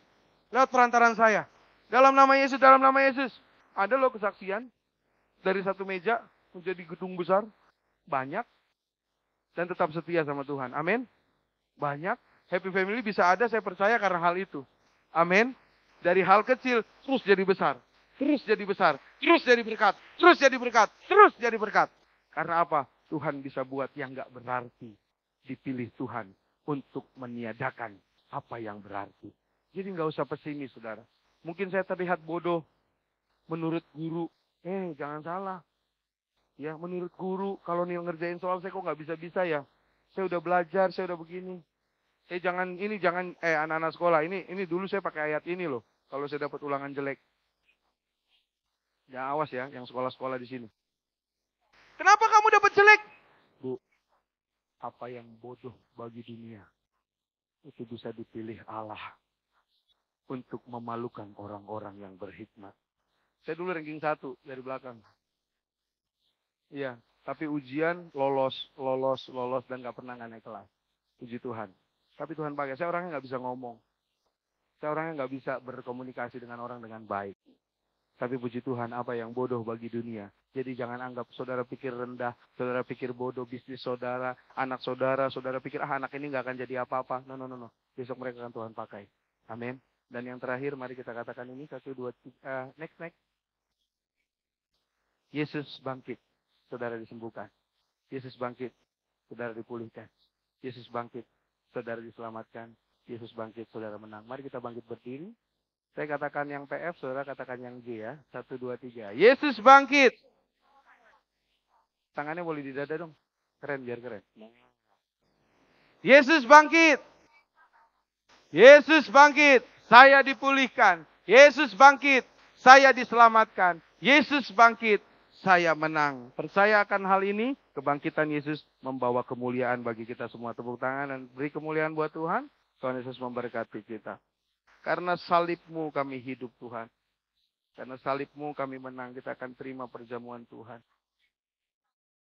Lewat perantaran saya. Dalam nama Yesus, dalam nama Yesus. Ada loh kesaksian. Dari satu meja menjadi gedung besar. Banyak. Dan tetap setia sama Tuhan. Amin. Banyak. Happy Family bisa ada, saya percaya karena hal itu. Amin. Dari hal kecil, terus jadi besar. Terus jadi besar. Terus jadi berkat. Terus jadi berkat. Terus jadi berkat. Karena apa? Tuhan bisa buat yang gak berarti. Dipilih Tuhan untuk meniadakan apa yang berarti. Jadi gak usah pesimis, saudara. Mungkin saya terlihat bodoh menurut guru. Jangan salah. Ya, menurut guru, kalau nih ngerjain soal saya kok gak bisa-bisa ya. Saya udah belajar, saya udah begini. Jangan anak-anak sekolah, ini dulu saya pakai ayat ini loh. Kalau saya dapat ulangan jelek. Ya awas ya, yang sekolah-sekolah di sini. Kenapa kamu dapat jelek? Bu, apa yang bodoh bagi dunia, itu bisa dipilih Allah untuk memalukan orang-orang yang berhikmat. Saya dulu ranking 1 dari belakang. Iya, tapi ujian lolos, dan gak pernah naik kelas. Puji Tuhan. Tapi Tuhan pakai, saya orangnya gak bisa ngomong. Saya orangnya gak bisa berkomunikasi dengan orang dengan baik. Tapi puji Tuhan, apa yang bodoh bagi dunia. Jadi jangan anggap saudara pikir rendah, saudara pikir bodoh bisnis saudara, anak saudara pikir anak ini gak akan jadi apa-apa. No. Besok mereka akan Tuhan pakai. Amin. Dan yang terakhir, mari kita katakan ini, 1, 2, 3, next. Yesus bangkit, saudara disembuhkan. Yesus bangkit, saudara dipulihkan. Yesus bangkit, saudara diselamatkan. Yesus bangkit, saudara menang. Mari kita bangkit berdiri. Saya katakan yang PF, saudara katakan yang G ya. 1, 2, 3. Yesus bangkit. Tangannya boleh di dada dong. Keren, biar keren. Yesus bangkit. Yesus bangkit. Saya dipulihkan. Yesus bangkit. Saya diselamatkan. Yesus bangkit. Saya menang. Percaya akan hal ini. Kebangkitan Yesus membawa kemuliaan bagi kita semua. Tepuk tangan dan beri kemuliaan buat Tuhan. Tuhan Yesus memberkati kita. Karena salib-Mu kami hidup Tuhan. Karena salib-Mu kami menang. Kita akan terima perjamuan Tuhan.